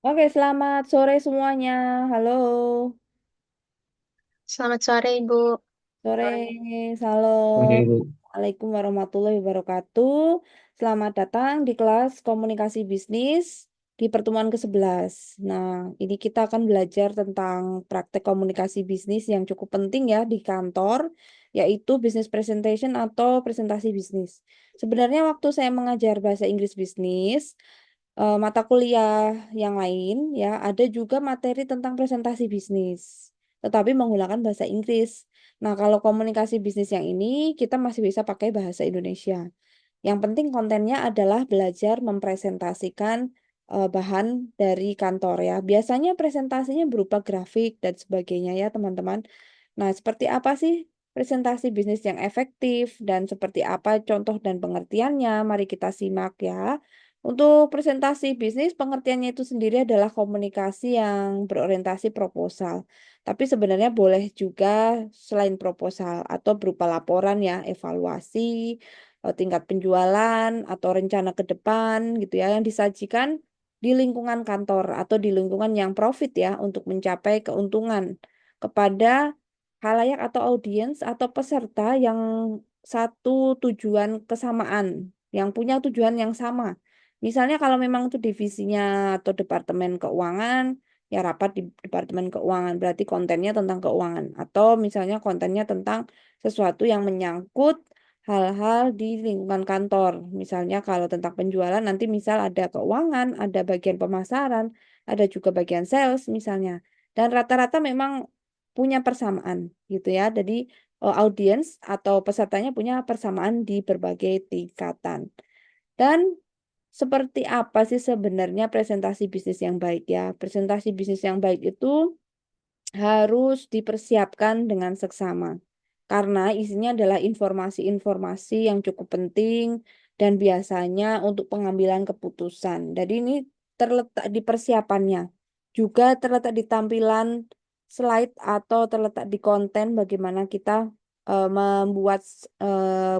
Oke, selamat sore semuanya. Halo, Selamat sore, Ibu. sore, Sore. salam. Sore, Ibu. Assalamualaikum warahmatullahi wabarakatuh. Selamat datang di kelas komunikasi bisnis di pertemuan ke-11. Nah, ini kita akan belajar tentang praktek komunikasi bisnis yang cukup penting ya di kantor, yaitu business presentation atau presentasi bisnis. Sebenarnya waktu saya mengajar bahasa Inggris bisnis, mata kuliah yang lain ya ada juga materi tentang presentasi bisnis, tetapi menggunakan bahasa Inggris. Nah, kalau komunikasi bisnis yang ini kita masih bisa pakai bahasa Indonesia. Yang penting kontennya adalah belajar mempresentasikan bahan dari kantor ya. Biasanya presentasinya berupa grafik dan sebagainya ya, teman-teman. Nah, seperti apa sih presentasi bisnis yang efektif dan seperti apa contoh dan pengertiannya? Mari kita simak ya. Untuk presentasi bisnis, pengertiannya itu sendiri adalah komunikasi yang berorientasi proposal. Tapi sebenarnya boleh juga selain proposal atau berupa laporan ya, evaluasi, tingkat penjualan atau rencana ke depan gitu ya yang disajikan di lingkungan kantor atau di lingkungan yang profit ya untuk mencapai keuntungan kepada halayak atau audiens atau peserta yang satu tujuan kesamaan, yang punya tujuan yang sama. Misalnya kalau memang itu divisinya atau departemen keuangan, ya rapat di departemen keuangan, berarti kontennya tentang keuangan. Atau misalnya kontennya tentang sesuatu yang menyangkut hal-hal di lingkungan kantor. Misalnya kalau tentang penjualan, nanti misal ada keuangan, ada bagian pemasaran, ada juga bagian sales misalnya. Dan rata-rata memang punya persamaan gitu ya. Jadi audiens atau pesertanya punya persamaan di berbagai tingkatan. Dan seperti apa sih sebenarnya presentasi bisnis yang baik ya? Presentasi bisnis yang baik itu harus dipersiapkan dengan seksama. Karena isinya adalah informasi-informasi yang cukup penting dan biasanya untuk pengambilan keputusan. Jadi ini terletak di persiapannya. Juga terletak di tampilan slide atau terletak di konten bagaimana kita membuat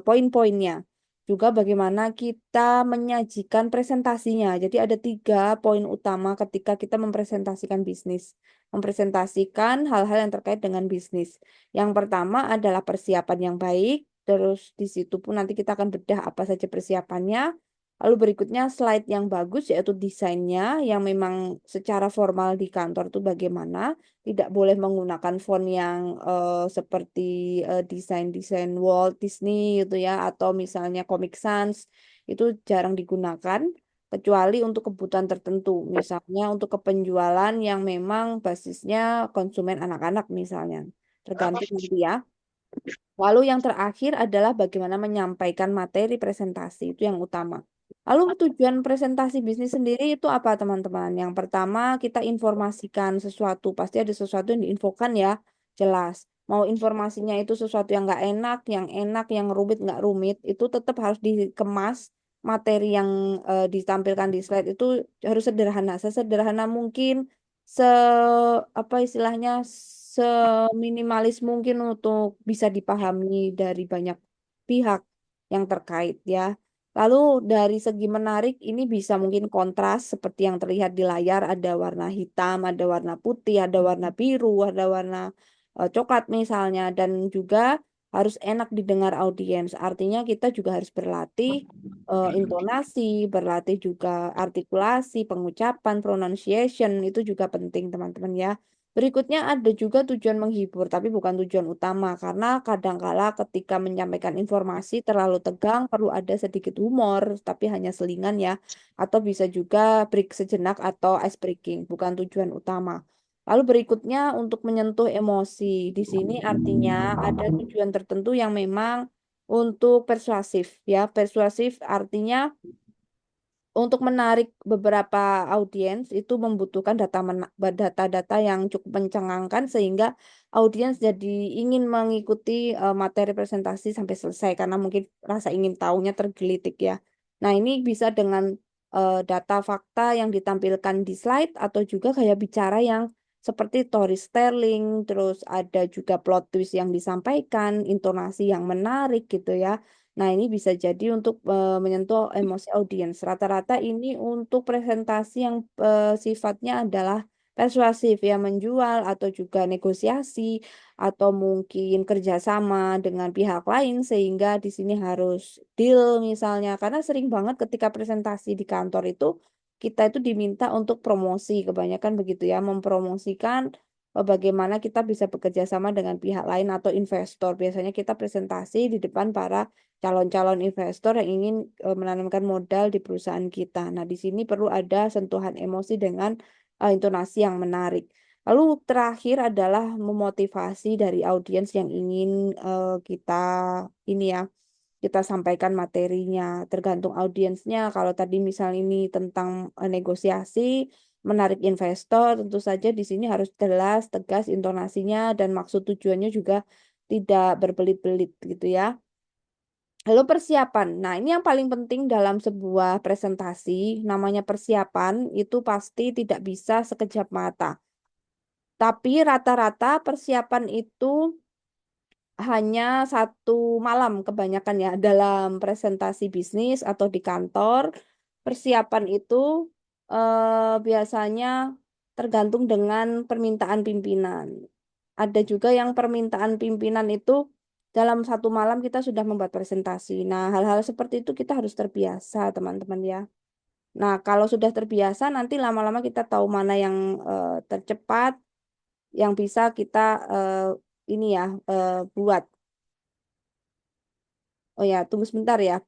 poin-poinnya. Juga bagaimana kita menyajikan presentasinya. Jadi ada 3 poin utama ketika kita mempresentasikan bisnis, mempresentasikan hal-hal yang terkait dengan bisnis. Yang pertama adalah persiapan yang baik, terus di situ pun nanti kita akan bedah apa saja persiapannya. Lalu berikutnya slide yang bagus yaitu desainnya yang memang secara formal di kantor itu bagaimana. Tidak boleh menggunakan font yang seperti desain-desain Walt Disney gitu ya atau misalnya Comic Sans itu jarang digunakan kecuali untuk kebutuhan tertentu. Misalnya untuk kepenjualan yang memang basisnya konsumen anak-anak misalnya. Tergantung nanti ya. Lalu yang terakhir adalah bagaimana menyampaikan materi presentasi, itu yang utama. Lalu tujuan presentasi bisnis sendiri itu apa teman-teman? Yang pertama kita informasikan sesuatu, pasti ada sesuatu yang diinfokan ya, jelas. Mau informasinya itu sesuatu yang enak, yang rumit nggak rumit, itu tetap harus dikemas. Materi yang ditampilkan di slide itu harus sederhana, sesederhana mungkin, se apa istilahnya, seminimalis mungkin untuk bisa dipahami dari banyak pihak yang terkait ya. Lalu dari segi menarik ini bisa mungkin kontras seperti yang terlihat di layar ada warna hitam, ada warna putih, ada warna biru, ada warna coklat misalnya dan juga harus enak didengar audiens. Artinya kita juga harus berlatih intonasi, berlatih juga artikulasi, pengucapan, pronunciation itu juga penting teman-teman ya. Berikutnya ada juga tujuan menghibur, tapi bukan tujuan utama karena kadangkala ketika menyampaikan informasi terlalu tegang perlu ada sedikit humor, tapi hanya selingan ya, atau bisa juga break sejenak atau ice breaking, bukan tujuan utama. Lalu berikutnya untuk menyentuh emosi. Di sini artinya ada tujuan tertentu yang memang untuk persuasif ya. Persuasif artinya untuk menarik beberapa audiens itu membutuhkan data-data yang cukup mencengangkan sehingga audiens jadi ingin mengikuti materi presentasi sampai selesai karena mungkin rasa ingin tahunya tergelitik ya. Nah, ini bisa dengan data fakta yang ditampilkan di slide atau juga gaya bicara yang seperti storytelling, terus ada juga plot twist yang disampaikan, intonasi yang menarik gitu ya. Nah, ini bisa jadi untuk menyentuh emosi audiens. Rata-rata ini untuk presentasi yang sifatnya adalah persuasif ya, menjual atau juga negosiasi atau mungkin kerjasama dengan pihak lain sehingga di sini harus deal misalnya. Karena sering banget ketika presentasi di kantor itu kita itu diminta untuk promosi, kebanyakan begitu ya, mempromosikan bagaimana kita bisa bekerja sama dengan pihak lain atau investor. Biasanya kita presentasi di depan para calon-calon investor yang ingin menanamkan modal di perusahaan kita. Nah, di sini perlu ada sentuhan emosi dengan intonasi yang menarik. Lalu terakhir adalah memotivasi dari audiens yang ingin kita ini ya, kita sampaikan materinya. Tergantung audiensnya. Kalau tadi misal ini tentang negosiasi, menarik investor, tentu saja di sini harus jelas, tegas intonasinya dan maksud tujuannya juga tidak berbelit-belit gitu ya. Lalu persiapan. Nah, ini yang paling penting dalam sebuah presentasi. Namanya persiapan itu pasti tidak bisa sekejap mata. Tapi rata-rata persiapan itu hanya 1 malam kebanyakan ya dalam presentasi bisnis atau di kantor. Persiapan itu biasanya tergantung dengan permintaan pimpinan. Ada juga yang permintaan pimpinan itu dalam 1 malam kita sudah membuat presentasi. Nah, hal-hal seperti itu kita harus terbiasa, teman-teman ya. Nah, kalau sudah terbiasa, nanti lama-lama kita tahu mana yang tercepat, yang bisa kita ini ya buat. Oh ya, tunggu sebentar ya.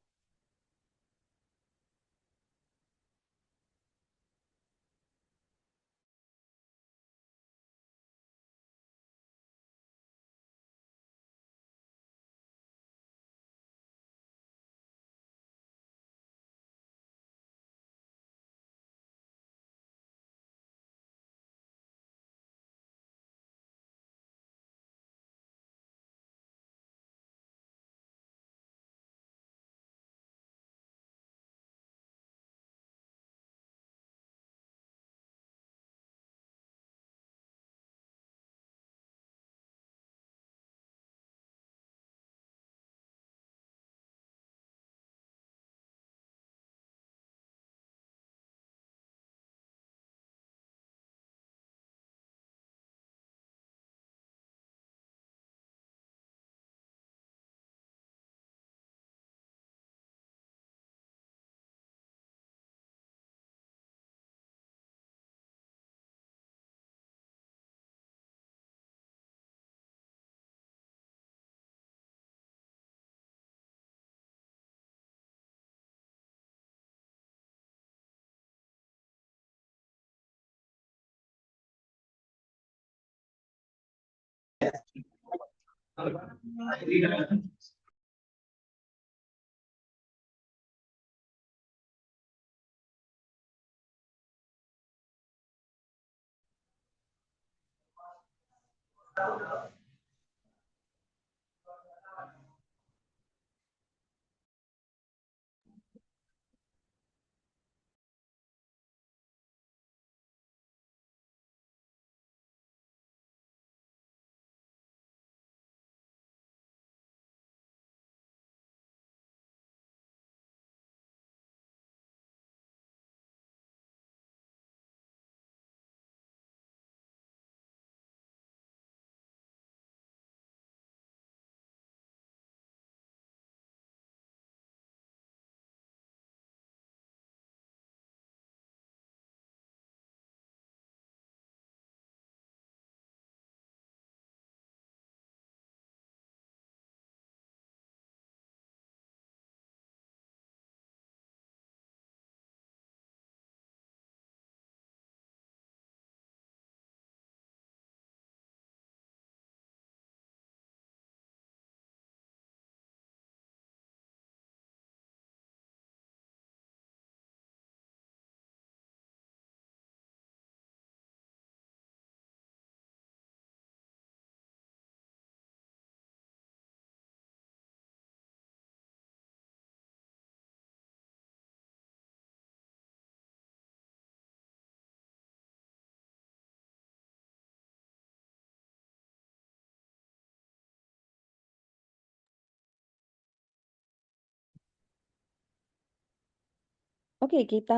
Oke, kita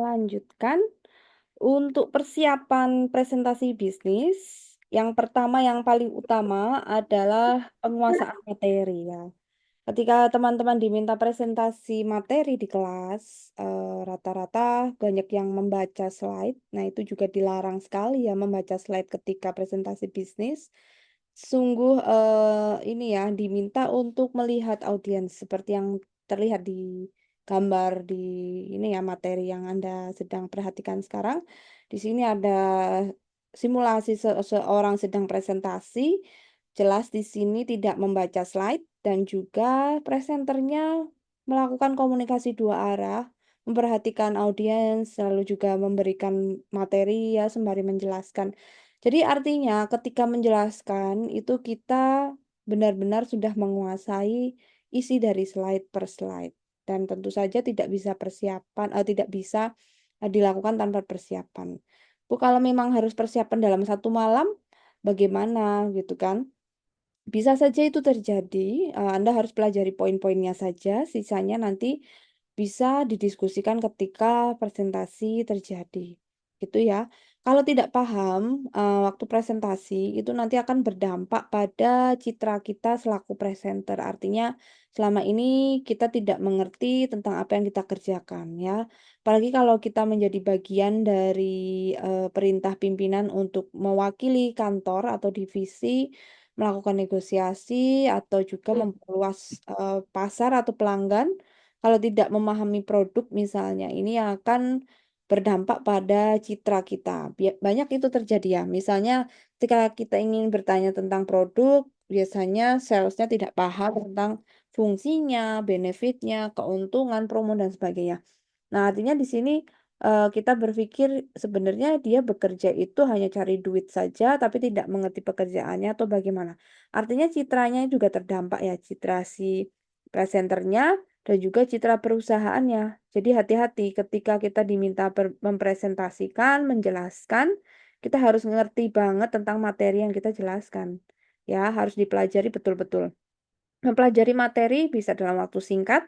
lanjutkan. Untuk persiapan presentasi bisnis, yang pertama yang paling utama adalah penguasaan materi ya. Ketika teman-teman diminta presentasi materi di kelas, rata-rata banyak yang membaca slide. Nah, itu juga dilarang sekali ya membaca slide ketika presentasi bisnis. Sungguh ini ya diminta untuk melihat audiens seperti yang terlihat di gambar di ini ya materi yang Anda sedang perhatikan sekarang. Di sini ada simulasi seseorang sedang presentasi. Jelas di sini tidak membaca slide dan juga presenternya melakukan komunikasi dua arah, memperhatikan audiens, lalu juga memberikan materi ya sembari menjelaskan. Jadi artinya ketika menjelaskan itu kita benar-benar sudah menguasai isi dari slide per slide dan tentu saja tidak bisa tidak bisa dilakukan tanpa persiapan. Bu, kalau memang harus persiapan dalam satu malam, bagaimana gitu kan? Bisa saja itu terjadi, Anda harus pelajari poin-poinnya saja, sisanya nanti bisa didiskusikan ketika presentasi terjadi, gitu ya. Kalau tidak paham, waktu presentasi itu nanti akan berdampak pada citra kita selaku presenter. Artinya selama ini kita tidak mengerti tentang apa yang kita kerjakan ya. Apalagi kalau kita menjadi bagian dari, perintah pimpinan untuk mewakili kantor atau divisi melakukan negosiasi atau juga memperluas, pasar atau pelanggan, kalau tidak memahami produk misalnya, ini akan berdampak pada citra kita. Banyak itu terjadi ya, misalnya ketika kita ingin bertanya tentang produk, biasanya salesnya tidak paham tentang fungsinya, benefitnya, keuntungan, promo, dan sebagainya. Nah, artinya di sini kita berpikir sebenarnya dia bekerja itu hanya cari duit saja, tapi tidak mengerti pekerjaannya atau bagaimana. Artinya citranya juga terdampak ya, citra si presenternya dan juga citra perusahaannya. Jadi hati-hati ketika kita diminta mempresentasikan, menjelaskan, kita harus ngerti banget tentang materi yang kita jelaskan. Ya, harus dipelajari betul-betul. Mempelajari materi bisa dalam waktu singkat,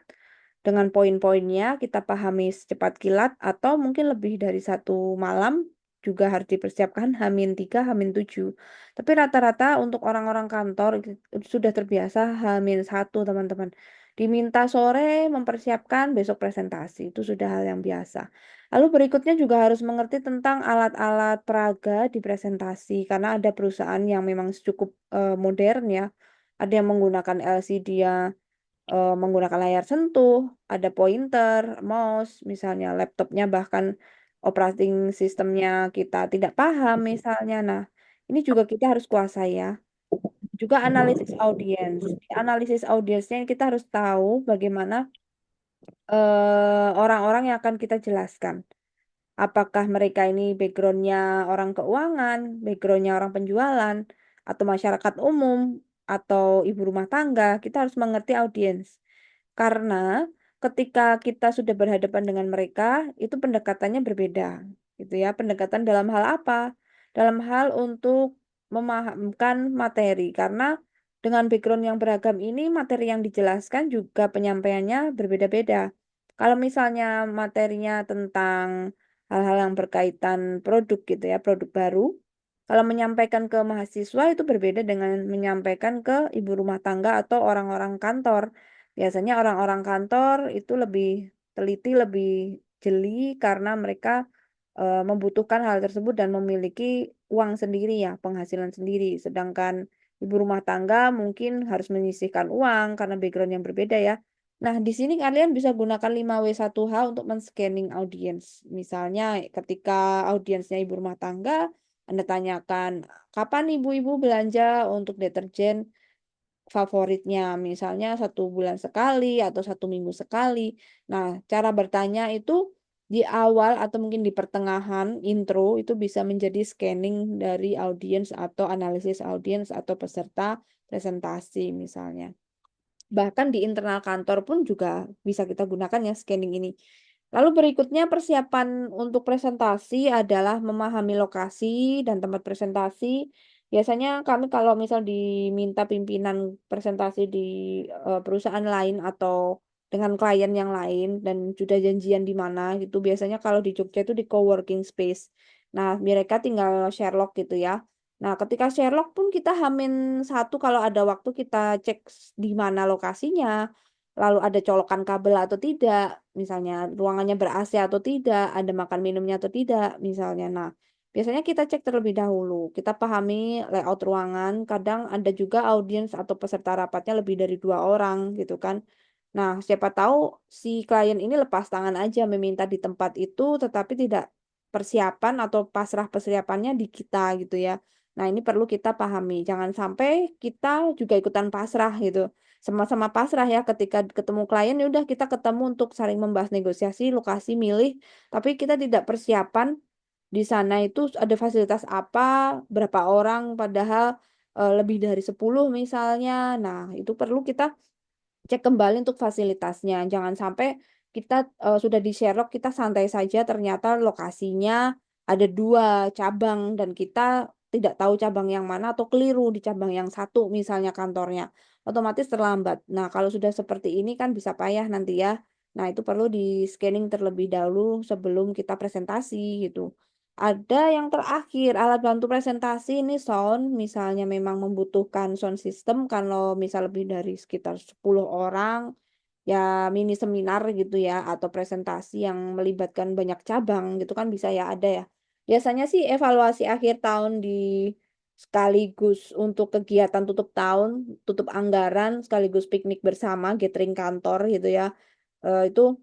dengan poin-poinnya kita pahami secepat kilat, atau mungkin lebih dari satu malam juga harus dipersiapkan H-3, H-7. Tapi rata-rata untuk orang-orang kantor sudah terbiasa H-1 teman-teman. Diminta sore mempersiapkan besok presentasi, itu sudah hal yang biasa. Lalu berikutnya juga harus mengerti tentang alat-alat peraga di presentasi, karena ada perusahaan yang memang cukup modern ya. Ada yang menggunakan LCD ya, menggunakan layar sentuh, ada pointer, mouse, misalnya laptopnya bahkan operating sistemnya kita tidak paham misalnya. Nah, ini juga kita harus kuasai ya. Juga analisis audiens. Di analisis audiensnya kita harus tahu bagaimana orang-orang yang akan kita jelaskan. Apakah mereka ini backgroundnya orang keuangan, backgroundnya orang penjualan, atau masyarakat umum, atau ibu rumah tangga, kita harus mengerti audiens. Karena ketika kita sudah berhadapan dengan mereka, itu pendekatannya berbeda, gitu ya. Pendekatan dalam hal apa? Dalam hal untuk memahamkan materi. Karena dengan background yang beragam ini, materi yang dijelaskan juga penyampaiannya berbeda-beda. Kalau misalnya materinya tentang hal-hal yang berkaitan produk gitu ya, produk baru. Kalau menyampaikan ke mahasiswa itu berbeda dengan menyampaikan ke ibu rumah tangga atau orang-orang kantor. Biasanya orang-orang kantor itu lebih teliti, lebih jeli karena mereka membutuhkan hal tersebut dan memiliki uang sendiri ya, penghasilan sendiri. Sedangkan ibu rumah tangga mungkin harus menyisihkan uang karena background yang berbeda ya. Nah, di sini kalian bisa gunakan 5W1H untuk men-scanning audience. Misalnya ketika audiensnya ibu rumah tangga, Anda tanyakan, kapan ibu-ibu belanja untuk deterjen favoritnya? Misalnya 1 bulan sekali atau 1 minggu sekali. Nah, cara bertanya itu di awal atau mungkin di pertengahan intro itu bisa menjadi scanning dari audiens atau analisis audiens atau peserta presentasi misalnya. Bahkan di internal kantor pun juga bisa kita gunakan ya scanning ini. Lalu berikutnya persiapan untuk presentasi adalah memahami lokasi dan tempat presentasi. Biasanya kami kalau misal diminta pimpinan presentasi di perusahaan lain atau dengan klien yang lain dan sudah janjian di mana gitu. Biasanya kalau di Jogja itu di coworking space. Nah, mereka tinggal Sherlock gitu ya. Nah, ketika Sherlock pun kita H-1 kalau ada waktu kita cek di mana lokasinya, lalu ada colokan kabel atau tidak, misalnya ruangannya ber-AC atau tidak, ada makan minumnya atau tidak, misalnya. Nah, biasanya kita cek terlebih dahulu, kita pahami layout ruangan, kadang ada juga audiens atau peserta rapatnya lebih dari 2 orang gitu kan. Nah, siapa tahu si klien ini lepas tangan aja meminta di tempat itu, tetapi tidak persiapan atau pasrah persiapannya di kita gitu ya. Nah, ini perlu kita pahami. Jangan sampai kita juga ikutan pasrah gitu. Sama-sama pasrah ya ketika ketemu klien, ya udah kita ketemu untuk saling membahas negosiasi, lokasi, milih, tapi kita tidak persiapan di sana itu ada fasilitas apa, berapa orang, padahal lebih dari 10 misalnya. Nah, itu perlu kita cek kembali untuk fasilitasnya. Jangan sampai kita sudah di Sherlock kita santai saja ternyata lokasinya ada 2 cabang dan kita tidak tahu cabang yang mana atau keliru di cabang yang satu misalnya kantornya. Otomatis terlambat. Nah, kalau sudah seperti ini kan bisa payah nanti ya. Nah, itu perlu di scanning terlebih dahulu sebelum kita presentasi gitu. Ada yang terakhir, alat bantu presentasi ini sound, misalnya memang membutuhkan sound system, kalau misal lebih dari sekitar 10 orang, ya mini seminar gitu ya, atau presentasi yang melibatkan banyak cabang gitu kan bisa ya ada ya. Biasanya sih evaluasi akhir tahun di sekaligus untuk kegiatan tutup tahun, tutup anggaran, sekaligus piknik bersama, gathering kantor gitu ya. Itu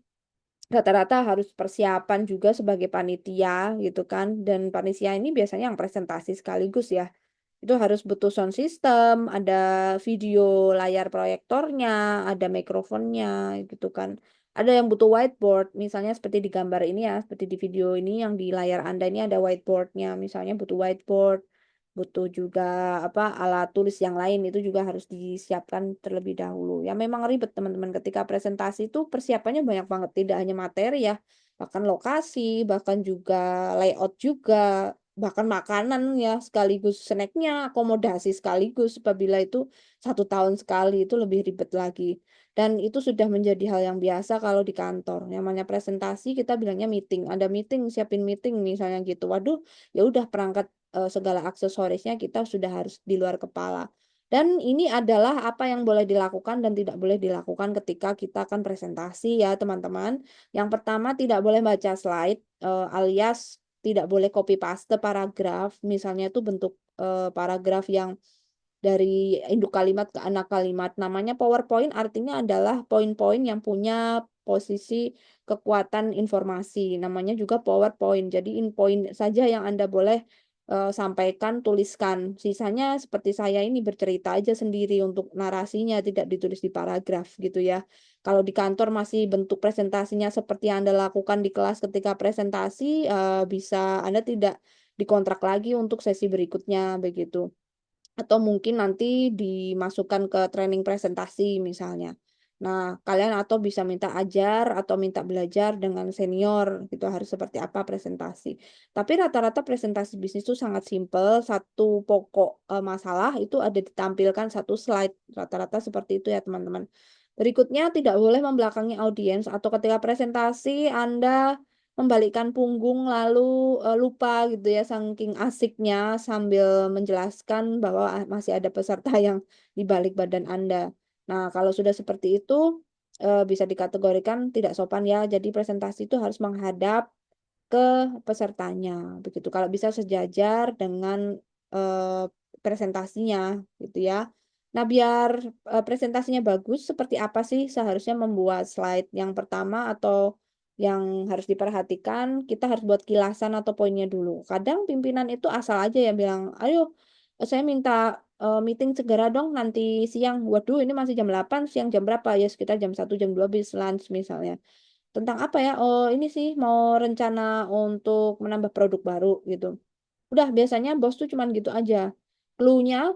rata-rata harus persiapan juga sebagai panitia gitu kan dan panitia ini biasanya yang presentasi sekaligus ya itu harus butuh sound system ada video layar proyektornya ada mikrofonnya gitu kan ada yang butuh whiteboard misalnya seperti di gambar ini ya seperti di video ini yang di layar Anda ini ada whiteboardnya misalnya butuh whiteboard butuh juga apa alat tulis yang lain itu juga harus disiapkan terlebih dahulu. Ya memang ribet teman-teman ketika presentasi itu persiapannya banyak banget tidak hanya materi ya, bahkan lokasi, bahkan juga layout juga, bahkan makanan ya sekaligus snacknya, akomodasi sekaligus apabila itu 1 tahun sekali itu lebih ribet lagi. Dan itu sudah menjadi hal yang biasa kalau di kantor. Yang namanya presentasi kita bilangnya meeting, ada meeting, siapin meeting misalnya gitu. Waduh, ya udah perangkat segala aksesorisnya kita sudah harus di luar kepala. Dan ini adalah apa yang boleh dilakukan dan tidak boleh dilakukan ketika kita akan presentasi ya teman-teman. Yang pertama tidak boleh baca slide alias tidak boleh copy paste paragraf. Misalnya itu bentuk paragraf yang dari induk kalimat ke anak kalimat. Namanya PowerPoint artinya adalah poin-poin yang punya posisi kekuatan informasi. Namanya juga PowerPoint. Jadi poin saja yang Anda boleh sampaikan, tuliskan. Sisanya seperti saya ini bercerita aja sendiri untuk narasinya tidak ditulis di paragraf gitu ya. Kalau di kantor masih bentuk presentasinya seperti yang Anda lakukan di kelas ketika presentasi, bisa Anda tidak dikontrak lagi untuk sesi berikutnya begitu atau mungkin nanti dimasukkan ke training presentasi misalnya. Nah, kalian atau bisa minta ajar atau minta belajar dengan senior gitu harus seperti apa presentasi. Tapi rata-rata presentasi bisnis itu sangat simpel, satu pokok masalah itu ada ditampilkan satu slide. Rata-rata seperti itu ya teman-teman. Berikutnya tidak boleh membelakangi audiens atau ketika presentasi Anda membalikkan punggung lalu lupa gitu ya saking asiknya sambil menjelaskan bahwa masih ada peserta yang di balik badan Anda. Nah, kalau sudah seperti itu bisa dikategorikan tidak sopan ya. Jadi presentasi itu harus menghadap ke pesertanya begitu. Kalau bisa sejajar dengan eh, presentasinya gitu ya. Nah, biar presentasinya bagus, seperti apa sih seharusnya membuat slide yang pertama atau yang harus diperhatikan, kita harus buat kilasan atau poinnya dulu. Kadang pimpinan itu asal aja ya bilang, ayo saya minta meeting segera dong nanti siang. Waduh, ini masih jam 8 siang jam berapa? Ya sekitar jam 1 jam 2 bis lunch misalnya. Tentang apa ya? Oh, ini sih mau rencana untuk menambah produk baru gitu. Udah biasanya bos tuh cuman gitu aja. Clue-nya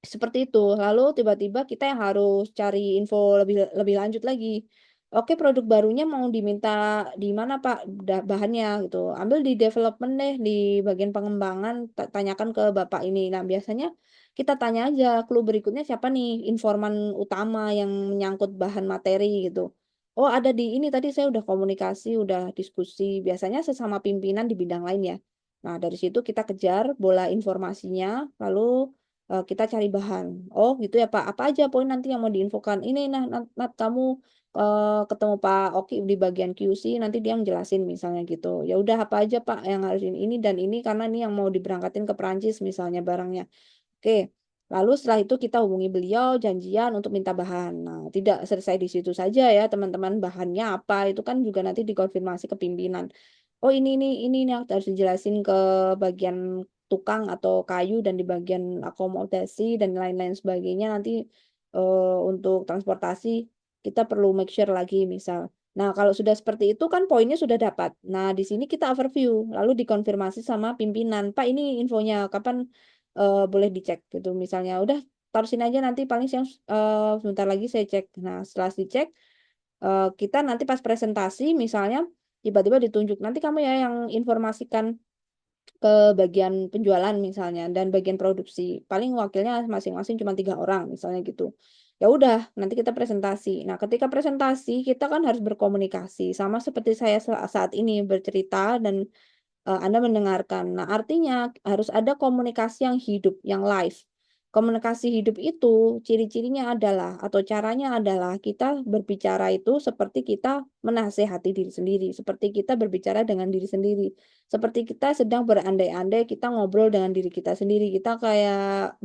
seperti itu. Lalu tiba-tiba kita yang harus cari info lebih lebih lanjut lagi. Oke, produk barunya mau diminta di mana, Pak? Bahannya gitu. Ambil di development deh, di bagian pengembangan, tanyakan ke Bapak ini. Nah, biasanya kita tanya aja clue berikutnya siapa nih informan utama yang menyangkut bahan materi gitu. Oh, ada di ini tadi saya udah komunikasi, udah diskusi, biasanya sesama pimpinan di bidang lain ya. Nah, dari situ kita kejar bola informasinya, lalu kita cari bahan. Oh, gitu ya Pak. Apa aja poin nanti yang mau diinfokan? Ini nah, Nat, kamu ketemu Pak Oki di bagian QC, nanti dia yang jelasin misalnya gitu. Ya udah apa aja Pak yang harus ini dan ini karena ini yang mau diberangkatin ke Perancis misalnya barangnya. Oke. Lalu setelah itu kita hubungi beliau janjian untuk minta bahan. Nah, tidak selesai di situ saja ya teman-teman, bahannya apa itu kan juga nanti dikonfirmasi ke pimpinan. Oh ini yang harus dijelasin ke bagian tukang atau kayu dan di bagian akomodasi dan lain-lain sebagainya nanti untuk transportasi kita perlu make sure lagi misal. Nah, kalau sudah seperti itu kan poinnya sudah dapat. Nah, di sini kita overview, lalu dikonfirmasi sama pimpinan. Pak, ini infonya kapan boleh dicek gitu. Misalnya udah taruh sini aja nanti paling siang sebentar lagi saya cek. Nah, setelah dicek kita nanti pas presentasi misalnya tiba-tiba ditunjuk nanti kamu ya yang informasikan ke bagian penjualan misalnya dan bagian produksi. Paling wakilnya masing-masing cuma 3 orang misalnya gitu. Ya udah, nanti kita presentasi. Nah, ketika presentasi kita kan harus berkomunikasi sama seperti saya saat ini bercerita dan Anda mendengarkan. Nah, artinya harus ada komunikasi yang hidup, yang live. Komunikasi hidup itu ciri-cirinya adalah atau caranya adalah kita berbicara itu seperti kita menasehati diri sendiri, seperti kita berbicara dengan diri sendiri, seperti kita sedang berandai-andai, kita ngobrol dengan diri kita sendiri, kita kayak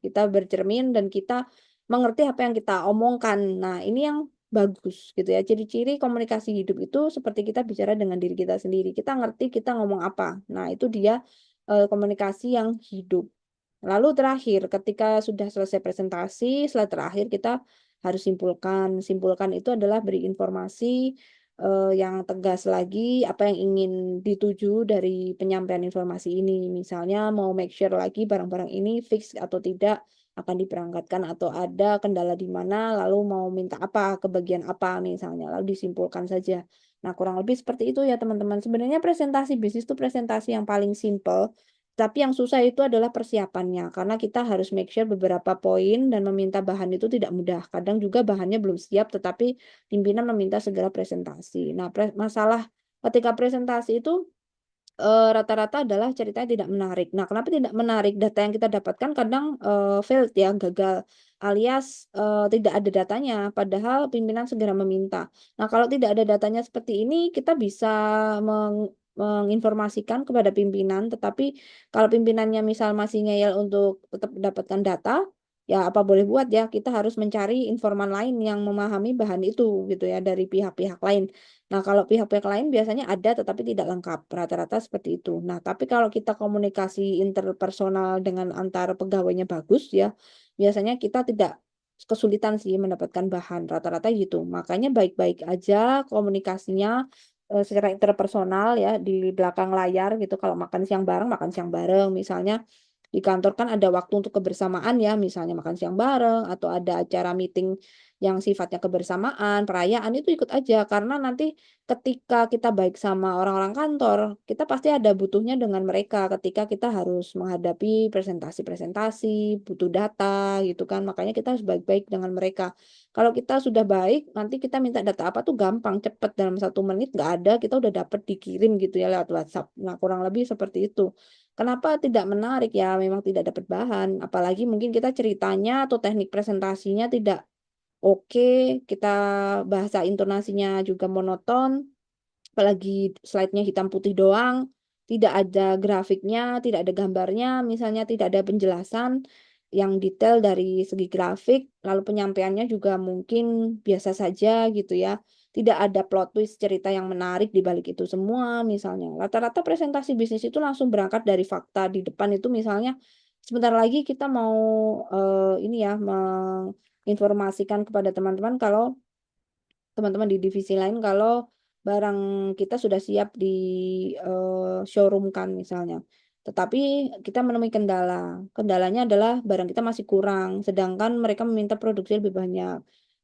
kita bercermin dan kita mengerti apa yang kita omongkan. Nah, ini yang bagus gitu ya. Ciri-ciri komunikasi hidup itu seperti kita bicara dengan diri kita sendiri. Kita ngerti kita ngomong apa. Nah, itu dia komunikasi yang hidup. Lalu terakhir, ketika sudah selesai presentasi, setelah terakhir kita harus simpulkan. Simpulkan itu adalah beri informasi yang tegas lagi apa yang ingin dituju dari penyampaian informasi ini. Misalnya mau make sure lagi barang-barang ini fix atau tidak akan diberangkatkan atau ada kendala di mana, lalu mau minta apa ke bagian apa misalnya, lalu disimpulkan saja. Nah, kurang lebih seperti itu ya teman-teman. Sebenarnya presentasi bisnis itu presentasi yang paling simple, tapi yang susah itu adalah persiapannya, karena kita harus make sure beberapa poin dan meminta bahan itu tidak mudah. Kadang juga bahannya belum siap, tetapi pimpinan meminta segera presentasi. Nah, masalah ketika presentasi itu rata-rata adalah ceritanya tidak menarik. Nah, kenapa tidak menarik? Data yang kita dapatkan kadang failed ya, gagal alias tidak ada datanya, padahal pimpinan segera meminta. Nah, kalau tidak ada datanya seperti ini, kita bisa menginformasikan kepada pimpinan, tetapi kalau pimpinannya misal masih ngeyel untuk tetap mendapatkan data, ya apa boleh buat ya, kita harus mencari informan lain yang memahami bahan itu gitu ya dari pihak-pihak lain. Nah, kalau pihak-pihak lain biasanya ada tetapi tidak lengkap. Rata-rata seperti itu. Nah, tapi kalau kita komunikasi interpersonal dengan antar pegawainya bagus ya, biasanya kita tidak kesulitan sih mendapatkan bahan. Rata-rata gitu. Makanya baik-baik aja komunikasinya secara interpersonal ya di belakang layar gitu. Kalau makan siang bareng misalnya di kantor kan ada waktu untuk kebersamaan ya, misalnya makan siang bareng atau ada acara meeting yang sifatnya kebersamaan, perayaan itu ikut aja karena nanti ketika kita baik sama orang-orang kantor, kita pasti ada butuhnya dengan mereka ketika kita harus menghadapi presentasi-presentasi, butuh data gitu kan. Makanya kita harus baik-baik dengan mereka. Kalau kita sudah baik, nanti kita minta data apa tuh gampang, cepet dalam 1 menit nggak ada, kita udah dapet dikirim gitu ya lewat WhatsApp. Nah, kurang lebih seperti itu. Kenapa tidak menarik ya? Memang tidak dapat bahan. Apalagi mungkin kita ceritanya atau teknik presentasinya tidak oke, kita bahasa intonasinya juga monoton, apalagi slide-nya hitam putih doang, tidak ada grafiknya, tidak ada gambarnya, misalnya tidak ada penjelasan yang detail dari segi grafik, lalu penyampaiannya juga mungkin biasa saja gitu ya. Tidak ada plot twist cerita yang menarik di balik itu semua misalnya. Rata-rata presentasi bisnis itu langsung berangkat dari fakta di depan itu misalnya sebentar lagi kita mau ini ya menginformasikan kepada teman-teman kalau teman-teman di divisi lain kalau barang kita sudah siap di showroom kan misalnya. Tetapi kita menemui kendala. Kendalanya adalah barang kita masih kurang, sedangkan mereka meminta produksi lebih banyak.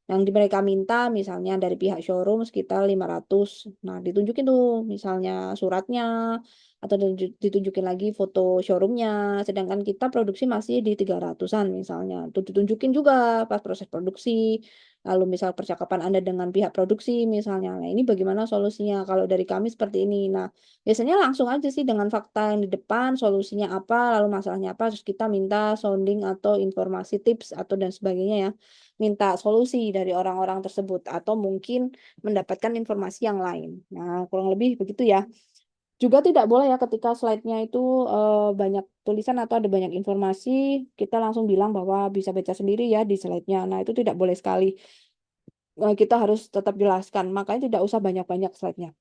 Yang mereka minta misalnya dari pihak showroom sekitar 500. Nah, ditunjukin tuh misalnya suratnya atau ditunjukin lagi foto showroomnya, sedangkan kita produksi masih di 300-an misalnya. Tuh ditunjukin juga pas proses produksi Lalu misal percakapan Anda dengan pihak produksi misalnya, nah ini bagaimana solusinya? Kalau dari kami seperti ini. Nah, biasanya langsung aja sih dengan fakta yang di depan, solusinya apa, lalu masalahnya apa, terus kita minta sounding atau informasi tips atau dan sebagainya ya. Minta solusi dari orang-orang tersebut atau mungkin mendapatkan informasi yang lain. Nah, kurang lebih begitu ya. Juga tidak boleh ya ketika slide-nya itu banyak tulisan atau ada banyak informasi, kita langsung bilang bahwa bisa baca sendiri ya di slide-nya. Nah, itu tidak boleh sekali. Kita harus tetap jelaskan, makanya tidak usah banyak-banyak slide-nya.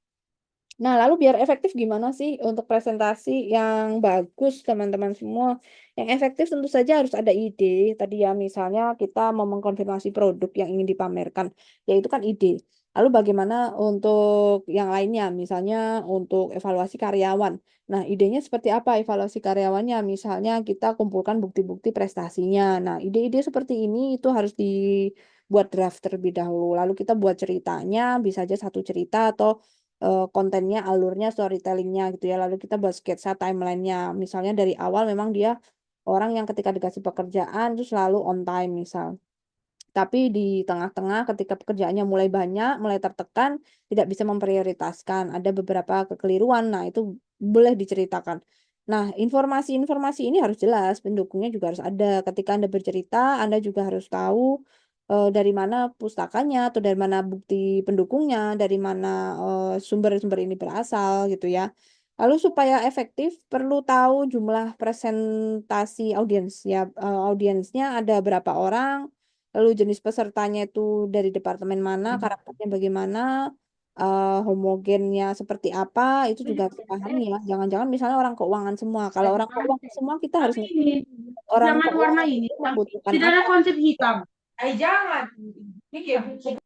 Nah, lalu biar efektif gimana sih untuk presentasi yang bagus, teman-teman semua? Yang efektif tentu saja harus ada ide. Tadi ya, misalnya kita mau mengkonfirmasi produk yang ingin dipamerkan, yaitu kan ide. Lalu bagaimana untuk yang lainnya, misalnya untuk evaluasi karyawan. Nah, idenya seperti apa evaluasi karyawannya? Misalnya kita kumpulkan bukti-bukti prestasinya. Nah, ide-ide seperti ini itu harus dibuat draft terlebih dahulu. Lalu kita buat ceritanya, bisa aja satu cerita atau kontennya, alurnya, storytellingnya gitu ya. Lalu kita buat sketsa timelinenya. Misalnya dari awal memang dia orang yang ketika dikasih pekerjaan itu selalu on time misal. Tapi di tengah-tengah ketika pekerjaannya mulai banyak, mulai tertekan, tidak bisa memprioritaskan. Ada beberapa kekeliruan. Nah, itu boleh diceritakan. Nah, informasi-informasi ini harus jelas, pendukungnya juga harus ada. Ketika Anda bercerita, Anda juga harus tahu dari mana pustakanya atau dari mana bukti pendukungnya, dari mana sumber-sumber ini berasal gitu ya. Lalu supaya efektif perlu tahu jumlah presentasi audiens ya. Audiensnya ada berapa orang, lalu jenis pesertanya itu dari departemen mana, karakternya bagaimana, homogennya seperti apa, itu juga harus dipahami ya. Jangan-jangan misalnya orang keuangan semua. Kalau orang keuangan semua kita harus Tapi ngerti ini orang jangan warna keuangan ini, itu tapi membutuhkan tidak ada apa. konsep hitam. Jangan. Ini kayak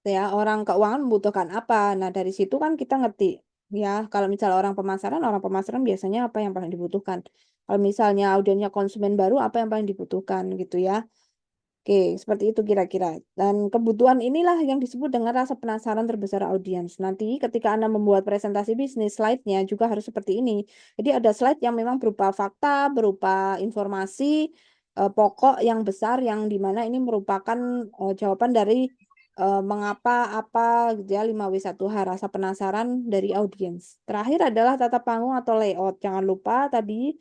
Ya, orang keuangan membutuhkan apa. Nah, dari situ kan kita ngerti. Ya, kalau misalnya orang pemasaran biasanya apa yang paling dibutuhkan. Kalau misalnya audiensnya konsumen baru, apa yang paling dibutuhkan gitu ya. Oke, seperti itu kira-kira. Dan kebutuhan inilah yang disebut dengan rasa penasaran terbesar audiens. Nanti ketika Anda membuat presentasi bisnis, slide-nya juga harus seperti ini. Jadi ada slide yang memang berupa fakta, berupa informasi pokok yang besar, yang dimana ini merupakan jawaban dari mengapa, apa, gitu ya, 5W1H, rasa penasaran dari audiens. Terakhir adalah tata panggung atau layout. Jangan lupa tadi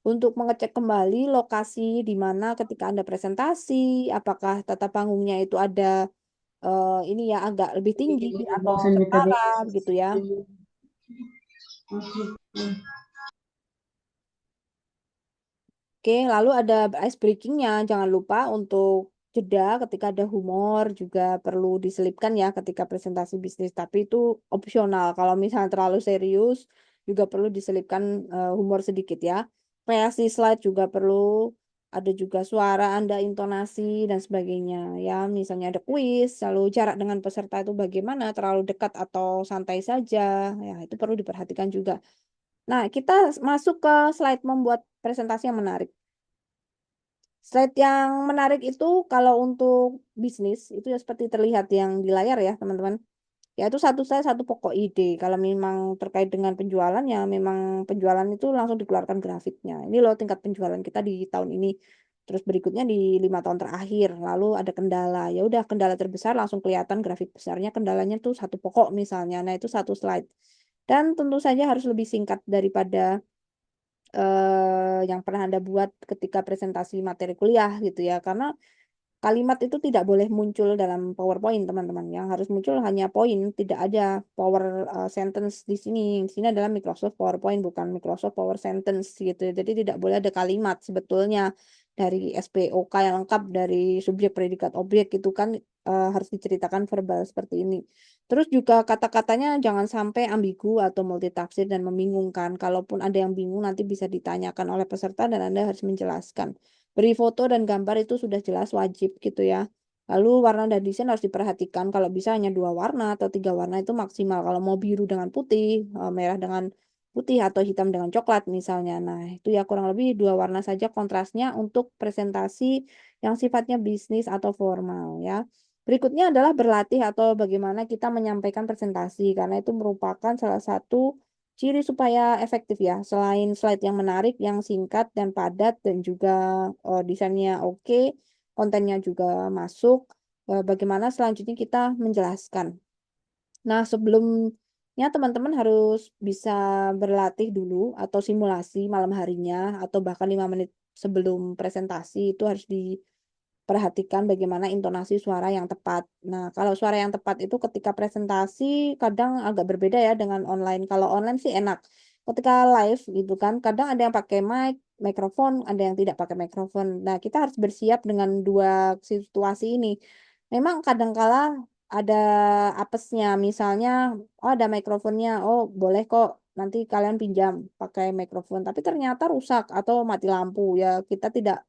untuk mengecek kembali lokasi di mana ketika Anda presentasi, apakah tata panggungnya itu ada ini ya agak lebih tinggi atau bosan setara gitu ya. Oke, lalu ada ice breakingnya. Jangan lupa untuk jeda ketika ada humor juga perlu diselipkan ya ketika presentasi bisnis. Tapi itu opsional. Kalau misalnya terlalu serius juga perlu diselipkan humor sedikit ya. Kreasi slide juga perlu. Ada juga suara Anda, intonasi dan sebagainya ya. Misalnya ada kuis, lalu jarak dengan peserta itu bagaimana, terlalu dekat atau santai saja. Ya, itu perlu diperhatikan juga. Nah, kita masuk ke slide membuat presentasi yang menarik. Slide yang menarik itu kalau untuk bisnis itu ya seperti terlihat yang di layar ya teman-teman. Yaitu satu slide satu pokok ide. Kalau memang terkait dengan penjualan ya memang penjualan itu langsung dikeluarkan grafiknya. Ini loh tingkat penjualan kita di tahun ini. Terus berikutnya di 5 tahun terakhir. Lalu ada kendala. Ya udah kendala terbesar langsung kelihatan grafik besarnya. Kendalanya tuh satu pokok misalnya. Nah itu satu slide. Dan tentu saja harus lebih singkat daripada yang pernah Anda buat ketika presentasi materi kuliah gitu ya. Karena kalimat itu tidak boleh muncul dalam PowerPoint, teman-teman. Yang harus muncul hanya poin, tidak ada power sentence di sini. Di sini adalah Microsoft PowerPoint, bukan Microsoft Power Sentence gitu. Jadi tidak boleh ada kalimat sebetulnya dari SPOK yang lengkap dari subjek predikat objek itu kan harus diceritakan verbal seperti ini. Terus juga kata-katanya jangan sampai ambigu atau multitafsir dan membingungkan. Kalaupun ada yang bingung nanti bisa ditanyakan oleh peserta dan Anda harus menjelaskan. Beri foto dan gambar itu sudah jelas wajib gitu ya. Lalu warna dan desain harus diperhatikan. Kalau bisa hanya 2 warna atau 3 warna itu maksimal. Kalau mau biru dengan putih, merah dengan putih atau hitam dengan coklat misalnya. Nah, itu ya kurang lebih 2 warna saja kontrasnya untuk presentasi yang sifatnya bisnis atau formal ya. Berikutnya adalah berlatih atau bagaimana kita menyampaikan presentasi karena itu merupakan salah satu ciri supaya efektif ya. Selain slide yang menarik, yang singkat dan padat dan juga desainnya oke, kontennya juga masuk, bagaimana selanjutnya kita menjelaskan. Nah, sebelumnya teman-teman harus bisa berlatih dulu atau simulasi malam harinya atau bahkan 5 menit sebelum presentasi itu harus diperhatikan bagaimana intonasi suara yang tepat. Nah, kalau suara yang tepat itu ketika presentasi kadang agak berbeda ya dengan online. Kalau online sih enak. Ketika live gitu kan, kadang ada yang pakai mikrofon, ada yang tidak pakai mikrofon. Nah, kita harus bersiap dengan dua situasi ini. Memang kadangkala ada apesnya, misalnya, oh ada mikrofonnya, oh boleh kok nanti kalian pinjam pakai mikrofon, tapi ternyata rusak atau mati lampu ya kita tidak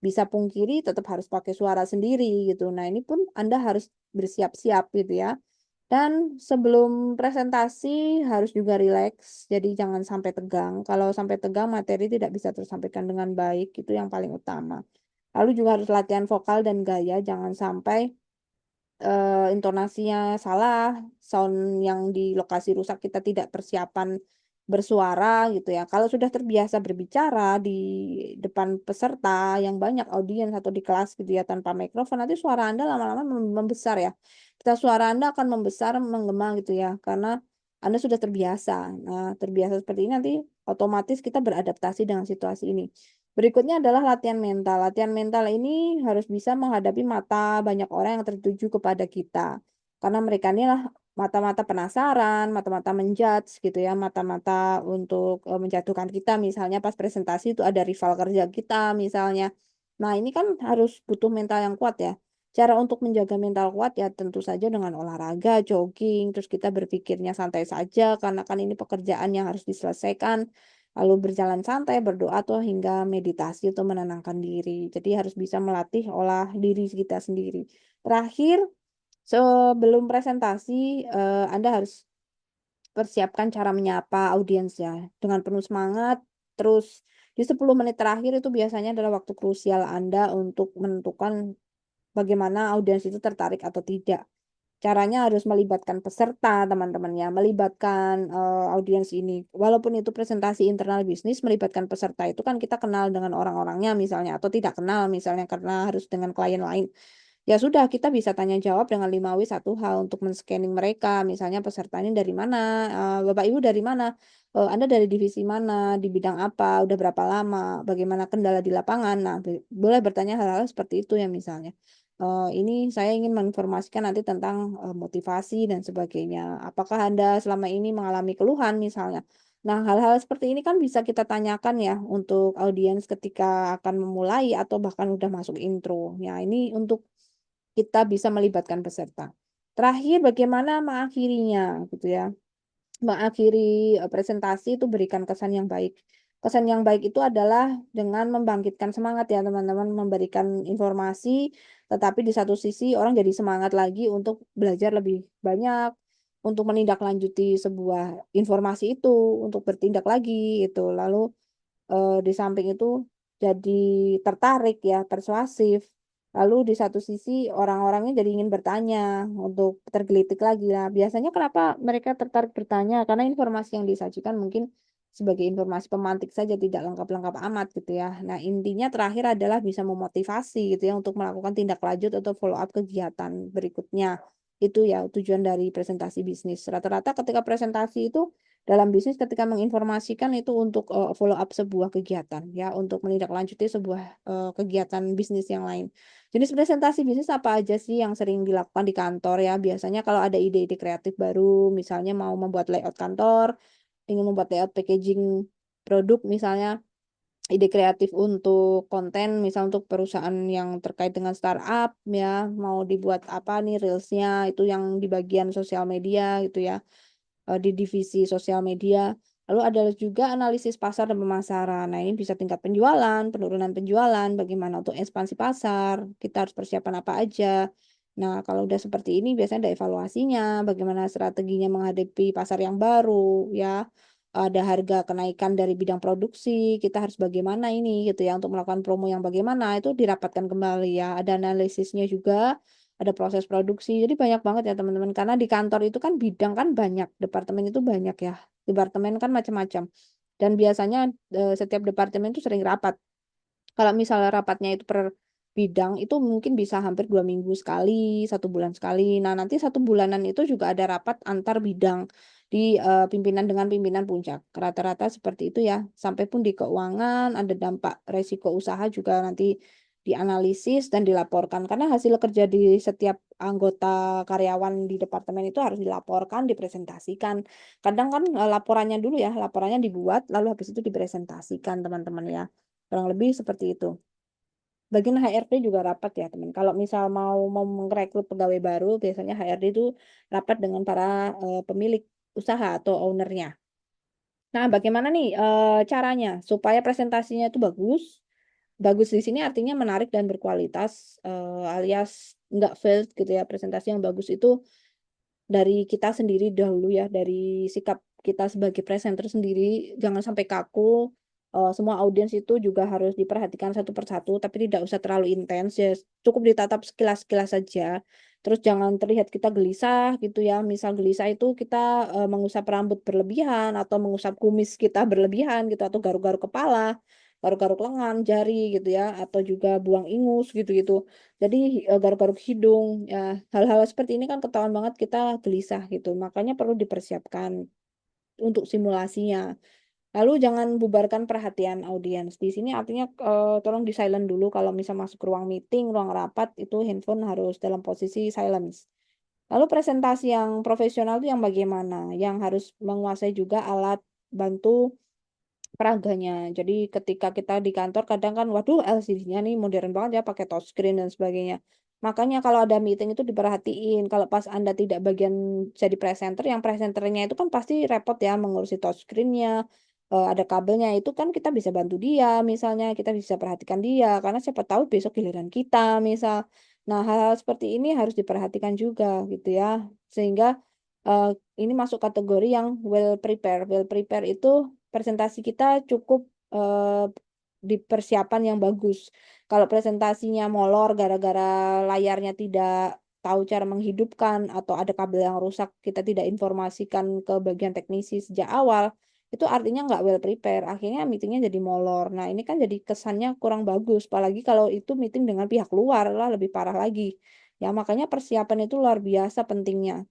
bisa pungkiri tetap harus pakai suara sendiri gitu. Nah ini pun Anda harus bersiap-siap gitu ya. Dan sebelum presentasi harus juga rileks, jadi jangan sampai tegang. Kalau sampai tegang materi tidak bisa tersampaikan dengan baik, itu yang paling utama. Lalu juga harus latihan vokal dan gaya, jangan sampai intonasinya salah, sound yang di lokasi rusak kita tidak persiapan bersuara gitu ya. Kalau sudah terbiasa berbicara di depan peserta yang banyak audiens atau di kelas gitu ya tanpa mikrofon, nanti suara Anda lama-lama membesar ya. Suara Anda akan membesar, menggema gitu ya, karena Anda sudah terbiasa. Nah, terbiasa seperti ini nanti otomatis kita beradaptasi dengan situasi ini. Berikutnya adalah latihan mental. Latihan mental ini harus bisa menghadapi mata banyak orang yang tertuju kepada kita. Karena mereka inilah mata-mata penasaran, mata-mata menjudge gitu ya, mata-mata untuk menjatuhkan kita. Misalnya pas presentasi itu ada rival kerja kita misalnya. Nah ini kan harus butuh mental yang kuat ya. Cara untuk menjaga mental kuat ya tentu saja dengan olahraga, jogging, terus kita berpikirnya santai saja karena kan ini pekerjaan yang harus diselesaikan. Lalu berjalan santai, berdoa atau hingga meditasi untuk menenangkan diri. Jadi harus bisa melatih olah diri kita sendiri. Terakhir, sebelum presentasi, Anda harus persiapkan cara menyapa audiens ya dengan penuh semangat. Terus di 10 menit terakhir itu biasanya adalah waktu krusial Anda untuk menentukan bagaimana audiens itu tertarik atau tidak. Caranya harus melibatkan peserta, teman-teman ya, melibatkan audiens ini. Walaupun itu presentasi internal bisnis, melibatkan peserta itu kan kita kenal dengan orang-orangnya misalnya, atau tidak kenal misalnya karena harus dengan klien lain. Ya sudah, kita bisa tanya jawab dengan 5W1H untuk men-scanning mereka. Misalnya peserta ini dari mana, Bapak Ibu dari mana, Anda dari divisi mana, di bidang apa, udah berapa lama, bagaimana kendala di lapangan. Nah, boleh bertanya hal-hal seperti itu ya misalnya. Ini saya ingin menginformasikan nanti tentang motivasi dan sebagainya. Apakah Anda selama ini mengalami keluhan misalnya? Nah, hal-hal seperti ini kan bisa kita tanyakan ya untuk audiens ketika akan memulai atau bahkan udah masuk intro. Ya, ini untuk kita bisa melibatkan peserta. Terakhir, bagaimana mengakhirinya gitu ya. Mengakhiri presentasi itu berikan kesan yang baik. Kesan yang baik itu adalah dengan membangkitkan semangat ya teman-teman, memberikan informasi, tetapi di satu sisi orang jadi semangat lagi untuk belajar lebih banyak, untuk menindaklanjuti sebuah informasi itu, untuk bertindak lagi itu. Lalu di samping itu jadi tertarik ya, persuasif. Lalu di satu sisi orang-orangnya jadi ingin bertanya untuk tergelitik lagi. Nah, biasanya kenapa mereka tertarik bertanya? Karena informasi yang disajikan mungkin sebagai informasi pemantik saja, tidak lengkap-lengkap amat gitu ya. Nah, intinya terakhir adalah bisa memotivasi gitu ya untuk melakukan tindak lanjut atau follow up kegiatan berikutnya. Itu ya tujuan dari presentasi bisnis. Rata-rata ketika presentasi itu dalam bisnis ketika menginformasikan itu untuk follow up sebuah kegiatan ya, untuk menindaklanjuti sebuah kegiatan bisnis yang lain. Jenis presentasi bisnis apa aja sih yang sering dilakukan di kantor ya? Biasanya kalau ada ide-ide kreatif baru, misalnya mau membuat layout kantor, ingin membuat layout packaging produk misalnya, ide kreatif untuk konten, misal untuk perusahaan yang terkait dengan startup ya, mau dibuat apa nih reelsnya, itu yang di bagian sosial media gitu ya, di divisi sosial media. Lalu ada juga analisis pasar dan pemasaran. Nah, ini bisa tingkat penjualan, penurunan penjualan, bagaimana untuk ekspansi pasar, kita harus persiapan apa aja. Nah, kalau udah seperti ini biasanya ada evaluasinya, bagaimana strateginya menghadapi pasar yang baru, ya. Ada harga kenaikan dari bidang produksi, kita harus bagaimana ini gitu ya, untuk melakukan promo yang bagaimana, itu dirapatkan kembali ya. Ada analisisnya juga, ada proses produksi. Jadi banyak banget ya teman-teman. Karena di kantor itu kan bidang kan banyak, departemen itu banyak ya. Departemen kan macam-macam. Dan biasanya setiap departemen itu sering rapat. Kalau misalnya rapatnya itu per bidang itu mungkin bisa hampir 2 minggu sekali, 1 bulan sekali. Nah, nanti 1 bulanan itu juga ada rapat antar bidang di pimpinan dengan pimpinan puncak. Rata-rata seperti itu ya. Sampai pun di keuangan ada dampak resiko usaha juga nanti dianalisis dan dilaporkan. Karena hasil kerja di setiap anggota karyawan di departemen itu harus dilaporkan, dipresentasikan. Kadang kan laporannya dulu ya, laporannya dibuat, lalu habis itu dipresentasikan teman-teman ya. Kurang lebih seperti itu. Bagian HRD juga rapat ya teman. Kalau misal mau merekrut pegawai baru, biasanya HRD itu rapat dengan para pemilik usaha atau ownernya. Nah, bagaimana nih caranya supaya presentasinya itu bagus? Bagus di sini artinya menarik dan berkualitas, alias nggak failed gitu ya. Presentasi yang bagus itu dari kita sendiri dahulu ya, dari sikap kita sebagai presenter sendiri, jangan sampai kaku. Semua audiens itu juga harus diperhatikan satu persatu, tapi tidak usah terlalu intens ya, cukup ditatap sekilas-sekilas saja. Terus jangan terlihat kita gelisah gitu ya. Misal gelisah itu kita mengusap rambut berlebihan atau mengusap kumis kita berlebihan gitu atau garuk-garuk kepala, garuk-garuk lengan, jari gitu ya, atau juga buang ingus gitu-gitu. Jadi garuk-garuk hidung, ya hal-hal seperti ini kan ketahuan banget kita gelisah gitu. Makanya perlu dipersiapkan untuk simulasinya. Lalu jangan bubarkan perhatian audiens. Di sini artinya tolong di silent dulu kalau misal masuk ke ruang meeting, ruang rapat itu handphone harus dalam posisi silence. Lalu presentasi yang profesional itu yang bagaimana? Yang harus menguasai juga alat bantu peraganya. Jadi ketika kita di kantor kadang kan waduh LCD-nya nih modern banget ya pakai touchscreen dan sebagainya. Makanya kalau ada meeting itu diperhatiin. Kalau pas Anda tidak bagian jadi presenter, yang presenternya itu kan pasti repot ya mengurusi touchscreen-nya, ada kabelnya itu kan kita bisa bantu dia misalnya, kita bisa perhatikan dia karena siapa tahu besok giliran kita misal. Nah, hal-hal seperti ini harus diperhatikan juga gitu ya. Sehingga ini masuk kategori yang well prepare. Well prepare itu presentasi kita cukup di persiapan yang bagus. Kalau presentasinya molor gara-gara layarnya tidak tahu cara menghidupkan atau ada kabel yang rusak, kita tidak informasikan ke bagian teknisi sejak awal, itu artinya nggak well prepare. Akhirnya meetingnya jadi molor. Nah, ini kan jadi kesannya kurang bagus. Apalagi kalau itu meeting dengan pihak luar lah lebih parah lagi. Ya, makanya persiapan itu luar biasa pentingnya.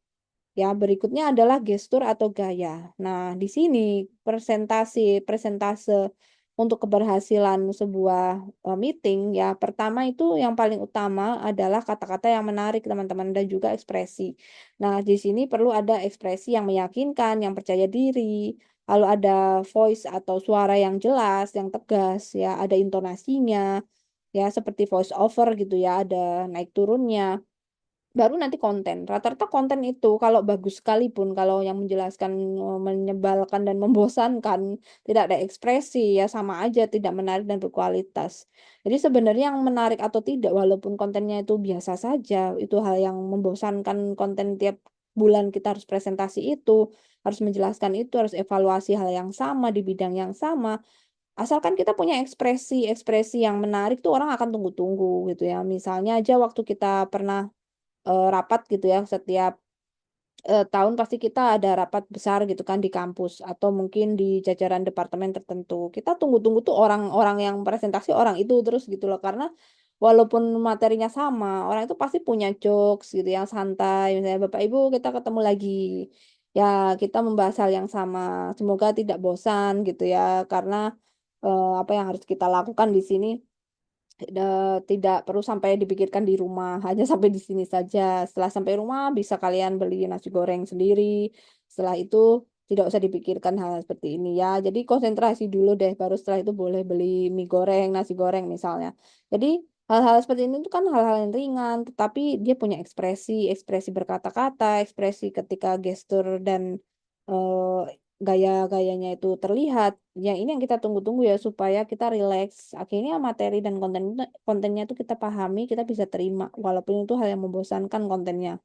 Ya, berikutnya adalah gestur atau gaya. Nah, di sini presentase untuk keberhasilan sebuah meeting ya, pertama itu yang paling utama adalah kata-kata yang menarik teman-teman dan juga ekspresi. Nah, di sini perlu ada ekspresi yang meyakinkan, yang percaya diri, lalu ada voice atau suara yang jelas, yang tegas ya, ada intonasinya ya seperti voice over gitu ya, ada naik turunnya. Baru nanti konten. Rata-rata konten itu kalau bagus sekalipun, kalau yang menjelaskan menyebalkan dan membosankan, tidak ada ekspresi, ya sama aja tidak menarik dan berkualitas. Jadi sebenarnya yang menarik atau tidak, walaupun kontennya itu biasa saja, itu hal yang membosankan konten tiap bulan kita harus presentasi itu, harus menjelaskan itu, harus evaluasi hal yang sama di bidang yang sama. Asalkan kita punya ekspresi-ekspresi yang menarik tuh orang akan tunggu-tunggu gitu ya. Misalnya aja waktu kita pernah rapat gitu ya setiap tahun pasti kita ada rapat besar gitu kan di kampus atau mungkin di jajaran departemen tertentu. Kita tunggu-tunggu tuh orang-orang yang presentasi orang itu terus gitu loh karena walaupun materinya sama, orang itu pasti punya jokes gitu yang santai. Misalnya Bapak Ibu kita ketemu lagi. Ya, kita membahas hal yang sama. Semoga tidak bosan gitu ya karena apa yang harus kita lakukan di sini tidak perlu sampai dipikirkan di rumah, hanya sampai di sini saja. Setelah sampai rumah bisa kalian beli nasi goreng sendiri. Setelah itu tidak usah dipikirkan hal seperti ini ya. Jadi konsentrasi dulu deh, baru setelah itu boleh beli mie goreng, nasi goreng misalnya. Jadi hal-hal seperti ini itu kan hal-hal yang ringan, tetapi dia punya ekspresi, ekspresi berkata-kata, ekspresi ketika gestur dan eh, gaya-gayanya itu terlihat. Yang ini yang kita tunggu-tunggu ya supaya kita rileks. Akhirnya materi dan kontennya itu kita pahami, kita bisa terima walaupun itu hal yang membosankan kontennya.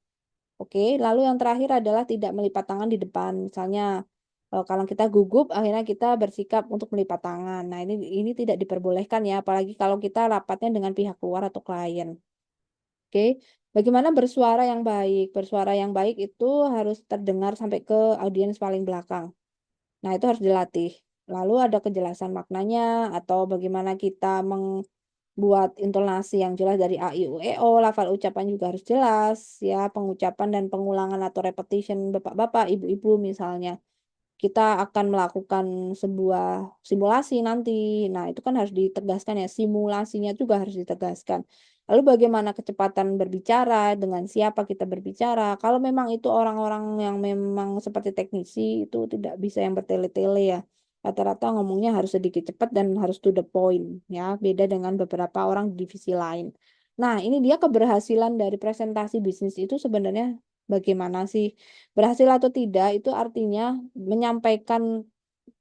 Oke, lalu yang terakhir adalah tidak melipat tangan di depan. Misalnya kalau kita gugup, akhirnya kita bersikap untuk melipat tangan. Nah, ini tidak diperbolehkan ya, apalagi kalau kita rapatnya dengan pihak luar atau klien. Oke, bagaimana bersuara yang baik? Bersuara yang baik itu harus terdengar sampai ke audiens paling belakang. Nah, itu harus dilatih. Lalu ada kejelasan maknanya atau bagaimana kita buat intonasi yang jelas dari A, I, U, E, O, lafal ucapan juga harus jelas, ya, pengucapan dan pengulangan atau repetition bapak-bapak, ibu-ibu misalnya. Kita akan melakukan sebuah simulasi nanti. Nah, itu kan harus ditegaskan ya, simulasinya juga harus ditegaskan. Lalu bagaimana kecepatan berbicara, dengan siapa kita berbicara. Kalau memang itu orang-orang yang memang seperti teknisi, itu tidak bisa yang bertele-tele ya. Rata-rata ngomongnya harus sedikit cepat dan harus to the point ya, beda dengan beberapa orang di divisi lain. Nah, ini dia keberhasilan dari presentasi bisnis itu sebenarnya bagaimana sih? Berhasil atau tidak itu artinya menyampaikan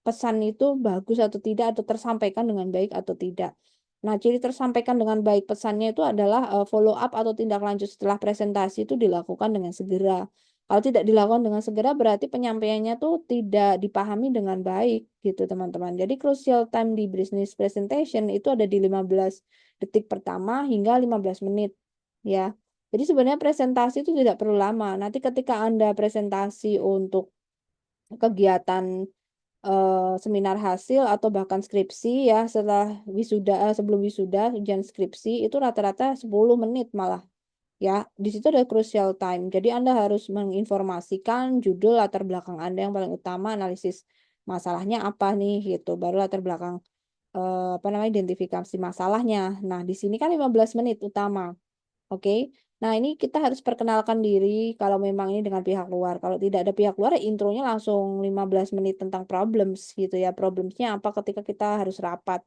pesan itu bagus atau tidak atau tersampaikan dengan baik atau tidak. Nah, ciri tersampaikan dengan baik pesannya itu adalah follow up atau tindak lanjut setelah presentasi itu dilakukan dengan segera. Kalau tidak dilakukan dengan segera berarti penyampaiannya tuh tidak dipahami dengan baik gitu teman-teman. Jadi crucial time di business presentation itu ada di 15 detik pertama hingga 15 menit ya. Jadi sebenarnya presentasi itu tidak perlu lama. Nanti ketika Anda presentasi untuk kegiatan seminar hasil atau bahkan skripsi ya setelah wisuda sebelum wisuda ujian skripsi itu rata-rata 10 menit malah ya. Di situ ada crucial time. Jadi Anda harus menginformasikan judul latar belakang Anda yang paling utama, analisis masalahnya apa nih gitu. Baru latar belakang apa namanya identifikasi masalahnya. Nah, di sini kan 15 menit utama. Oke. Nah, ini kita harus perkenalkan diri kalau memang ini dengan pihak luar. Kalau tidak ada pihak luar, ya intronya langsung 15 menit tentang problems gitu ya. Problemsnya apa ketika kita harus rapat.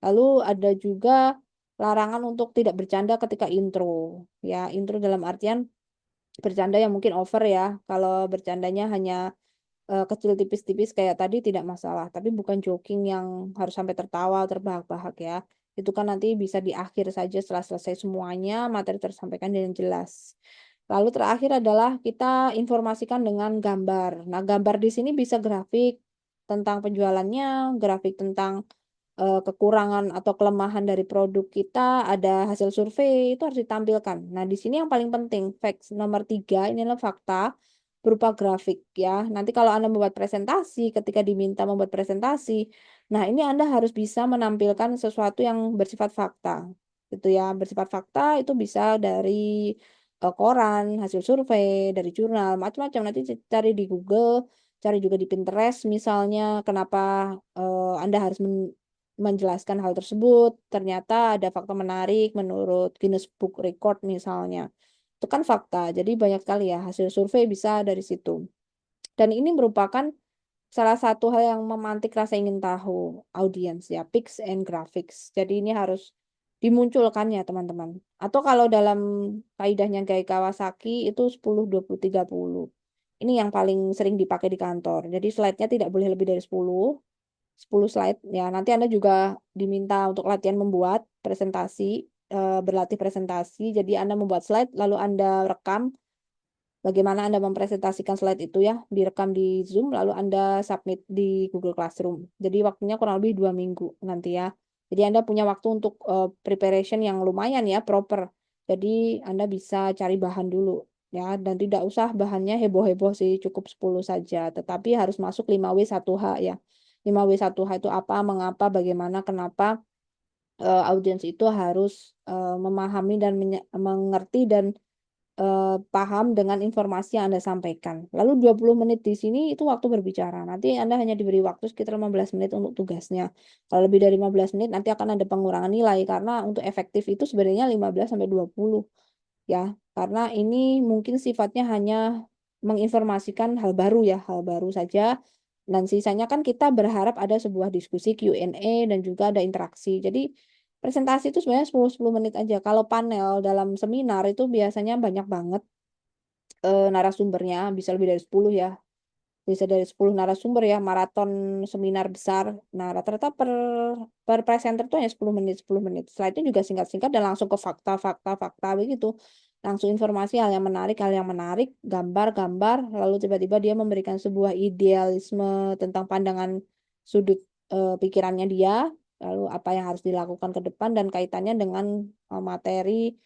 Lalu ada juga larangan untuk tidak bercanda ketika intro. Ya, intro dalam artian bercanda yang mungkin over ya. Kalau bercandanya hanya kecil tipis-tipis kayak tadi tidak masalah, tapi bukan joking yang harus sampai tertawa, terbahak-bahak ya. Itu kan nanti bisa di akhir saja setelah selesai semuanya, materi tersampaikan dengan jelas. Lalu terakhir adalah kita informasikan dengan gambar. Nah, gambar di sini bisa grafik tentang penjualannya, grafik tentang kekurangan atau kelemahan dari produk kita, ada hasil survei, itu harus ditampilkan. Nah, di sini yang paling penting, facts nomor 3, ini adalah fakta berupa grafik ya. Nanti kalau Anda membuat presentasi, ketika diminta membuat presentasi, nah ini Anda harus bisa menampilkan sesuatu yang bersifat fakta. Gitu ya, bersifat fakta itu bisa dari koran, hasil survei, dari jurnal, macam-macam. Nanti cari di Google, cari juga di Pinterest misalnya, kenapa Anda harus menjelaskan hal tersebut. Ternyata ada fakta menarik menurut Guinness Book Record misalnya. Itu kan fakta. Jadi banyak sekali ya hasil survei bisa dari situ. Dan ini merupakan salah satu hal yang memantik rasa ingin tahu audiens ya, pics and graphics. Jadi ini harus dimunculkan ya teman-teman. Atau kalau dalam kaidahnya Gai Kawasaki itu 10, 20, 30. Ini yang paling sering dipakai di kantor. Jadi slide-nya tidak boleh lebih dari 10 slide ya. Nanti Anda juga diminta untuk latihan membuat presentasi, berlatih presentasi. Jadi Anda membuat slide lalu Anda rekam bagaimana Anda mempresentasikan slide itu ya, direkam di Zoom lalu Anda submit di Google Classroom. Jadi waktunya kurang lebih 2 minggu nanti ya. Jadi Anda punya waktu untuk preparation yang lumayan ya, proper. Jadi Anda bisa cari bahan dulu ya, dan tidak usah bahannya heboh-heboh sih, cukup 10 saja. Tetapi harus masuk 5W1H ya. 5W1H itu apa, mengapa, bagaimana, kenapa audiens itu harus memahami dan mengerti dan paham dengan informasi yang Anda sampaikan. Lalu 20 menit di sini itu waktu berbicara. Nanti Anda hanya diberi waktu sekitar 15 menit untuk tugasnya. Kalau lebih dari 15 menit nanti akan ada pengurangan nilai karena untuk efektif itu sebenarnya 15 sampai 20 ya. Karena ini mungkin sifatnya hanya menginformasikan hal baru ya, hal baru saja. Dan sisanya kan kita berharap ada sebuah diskusi Q&A dan juga ada interaksi. Jadi presentasi itu sebenarnya 10 menit aja. Kalau panel dalam seminar itu biasanya banyak banget narasumbernya, bisa lebih dari 10 ya. Bisa dari 10 narasumber ya, maraton seminar besar. Nah, rata-rata per presenter tuh hanya 10 menit, 10 menit. Slide-nya juga singkat-singkat dan langsung ke fakta, fakta, fakta begitu. Langsung informasi hal yang menarik, gambar-gambar, lalu tiba-tiba dia memberikan sebuah idealisme tentang pandangan sudut pikirannya dia, lalu apa yang harus dilakukan ke depan dan kaitannya dengan materi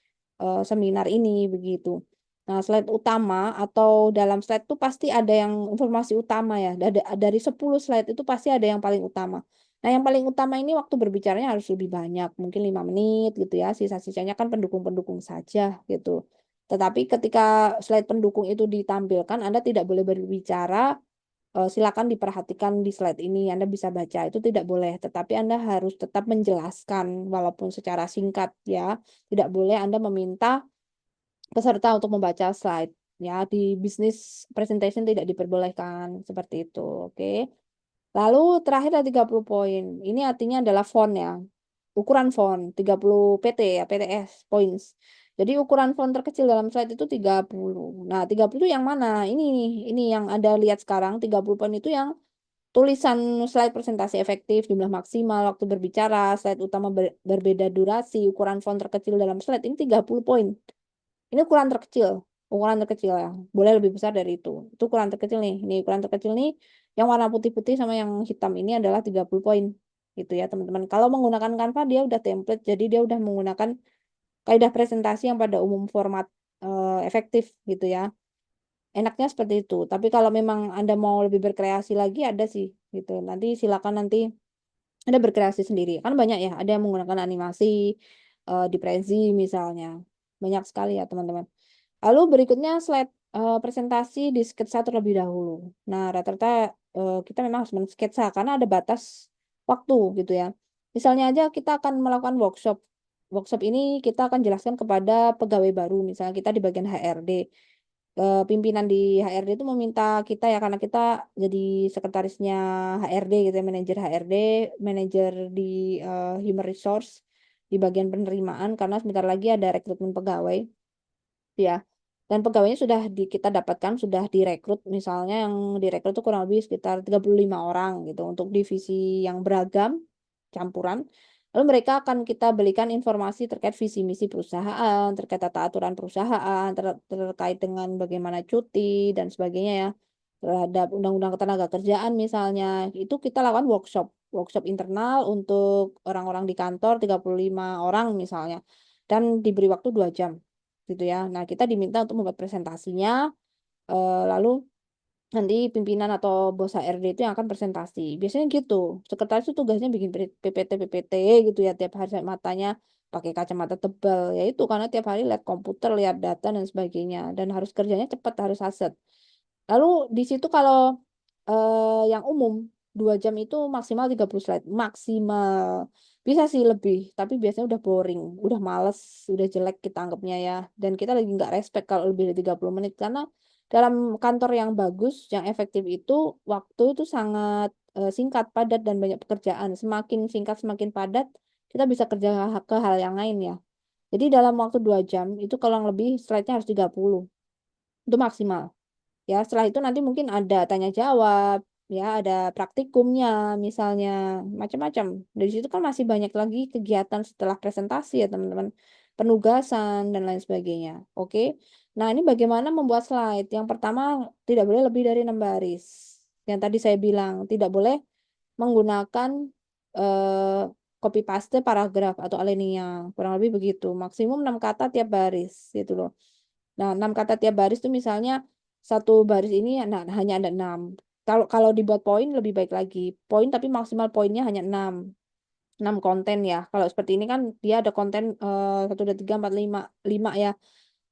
seminar ini begitu. Nah, slide utama atau dalam slide itu pasti ada yang informasi utama ya. Dari 10 slide itu pasti ada yang paling utama. Nah, yang paling utama ini waktu berbicaranya harus lebih banyak, mungkin 5 menit gitu ya. Sisa-sisanya kan pendukung-pendukung saja gitu. Tetapi ketika slide pendukung itu ditampilkan, Anda tidak boleh berbicara. Silakan diperhatikan di slide ini, Anda bisa baca, itu tidak boleh. Tetapi Anda harus tetap menjelaskan walaupun secara singkat ya. Tidak boleh Anda meminta peserta untuk membaca slide ya. Di business presentation tidak diperbolehkan seperti itu, oke. Lalu terakhir ada 30 poin. Ini artinya adalah font ya. Ukuran font 30 PT ya, PTS points. Jadi ukuran font terkecil dalam slide itu 30. Nah, 30 itu yang mana? Ini yang Anda lihat sekarang 30 poin itu yang tulisan slide presentasi efektif, jumlah maksimal, waktu berbicara, slide utama berbeda durasi, ukuran font terkecil dalam slide ini 30 poin. Ini ukuran terkecil ya. Boleh lebih besar dari itu. Itu ukuran terkecil nih. Ini ukuran terkecil nih yang warna putih-putih sama yang hitam ini adalah 30 poin. Gitu ya, teman-teman. Kalau menggunakan Canva dia udah template, jadi dia udah menggunakan kaidah presentasi yang pada umum format efektif gitu ya. Enaknya seperti itu. Tapi kalau memang Anda mau lebih berkreasi lagi ada sih gitu. Nanti silakan nanti Anda berkreasi sendiri. Kan banyak ya, ada yang menggunakan animasi di Prezi misalnya. Banyak sekali ya, teman-teman. Lalu berikutnya slide presentasi di sketsa terlebih dahulu. Nah, rata-rata kita memang harus men-sketsa karena ada batas waktu gitu ya. Misalnya aja kita akan melakukan workshop. Workshop ini kita akan jelaskan kepada pegawai baru, misalnya kita di bagian HRD. Pimpinan di HRD itu meminta kita ya, karena kita jadi sekretarisnya HRD gitu ya, manajer HRD, manajer di Human Resource di bagian penerimaan, karena sebentar lagi ada rekrutmen pegawai ya. Dan pegawainya sudah kita dapatkan, sudah direkrut, misalnya yang direkrut itu kurang lebih sekitar 35 orang gitu untuk divisi yang beragam, campuran. Lalu mereka akan kita berikan informasi terkait visi misi perusahaan, terkait tata aturan perusahaan, terkait dengan bagaimana cuti dan sebagainya ya. Terhadap undang-undang ketenaga kerjaan misalnya, itu kita lakukan workshop internal untuk orang-orang di kantor 35 orang misalnya. Dan diberi waktu 2 jam gitu ya. Nah, kita diminta untuk membuat presentasinya, lalu nanti pimpinan atau bos HRD itu yang akan presentasi. Biasanya gitu. Sekretaris itu tugasnya bikin PPT gitu ya, tiap hari matanya pakai kacamata tebal. Ya itu karena tiap hari lihat komputer, lihat data dan sebagainya, dan harus kerjanya cepat, harus aset. Lalu di situ kalau yang umum 2 jam itu maksimal 30 slide. Maksimal. Bisa sih lebih, tapi biasanya udah boring, udah males, udah jelek kita anggapnya ya. Dan kita lagi nggak respect kalau lebih dari 30 menit. Karena dalam kantor yang bagus, yang efektif itu, waktu itu sangat singkat, padat, dan banyak pekerjaan. Semakin singkat, semakin padat, kita bisa kerja ke hal yang lain ya. Jadi dalam waktu 2 jam, itu kalau yang lebih slide-nya harus 30. Itu maksimal. Ya, setelah itu nanti mungkin ada tanya jawab, ya, ada praktikumnya misalnya, macam-macam. Dari situ kan masih banyak lagi kegiatan setelah presentasi ya, teman-teman. Penugasan dan lain sebagainya. Oke. Nah, ini bagaimana membuat slide? Yang pertama, tidak boleh lebih dari 6 baris. Yang tadi saya bilang, tidak boleh menggunakan eh, copy paste paragraf atau alinea. Kurang lebih begitu. Maksimum 6 kata tiap baris gitu loh. Nah, 6 kata tiap baris itu misalnya satu baris ini hanya ada 6. Kalau dibuat poin lebih baik lagi. Poin tapi maksimal poinnya hanya 6. 6 konten ya. Kalau seperti ini kan dia ada konten 1, 2, 3, 4, 5. 5 ya.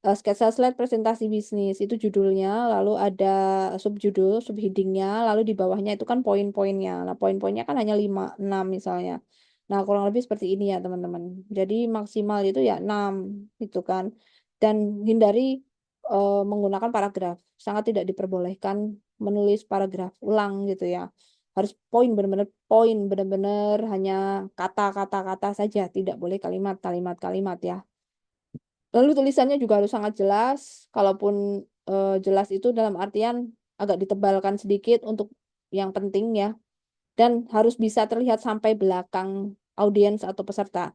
Sketsa slide presentasi bisnis itu judulnya, lalu ada subjudul, subheadingnya, lalu di bawahnya itu kan poin-poinnya. Nah, poin-poinnya kan hanya 5, 6 misalnya. Nah, kurang lebih seperti ini ya, teman-teman. Jadi maksimal itu ya 6 gitu kan. Dan hindari menggunakan paragraf. Sangat tidak diperbolehkan menulis paragraf ulang gitu ya. Harus poin, benar-benar hanya kata-kata-kata saja, tidak boleh kalimat-kalimat ya. Lalu tulisannya juga harus sangat jelas. Kalaupun jelas itu dalam artian agak ditebalkan sedikit untuk yang penting ya. Dan harus bisa terlihat sampai belakang audiens atau peserta.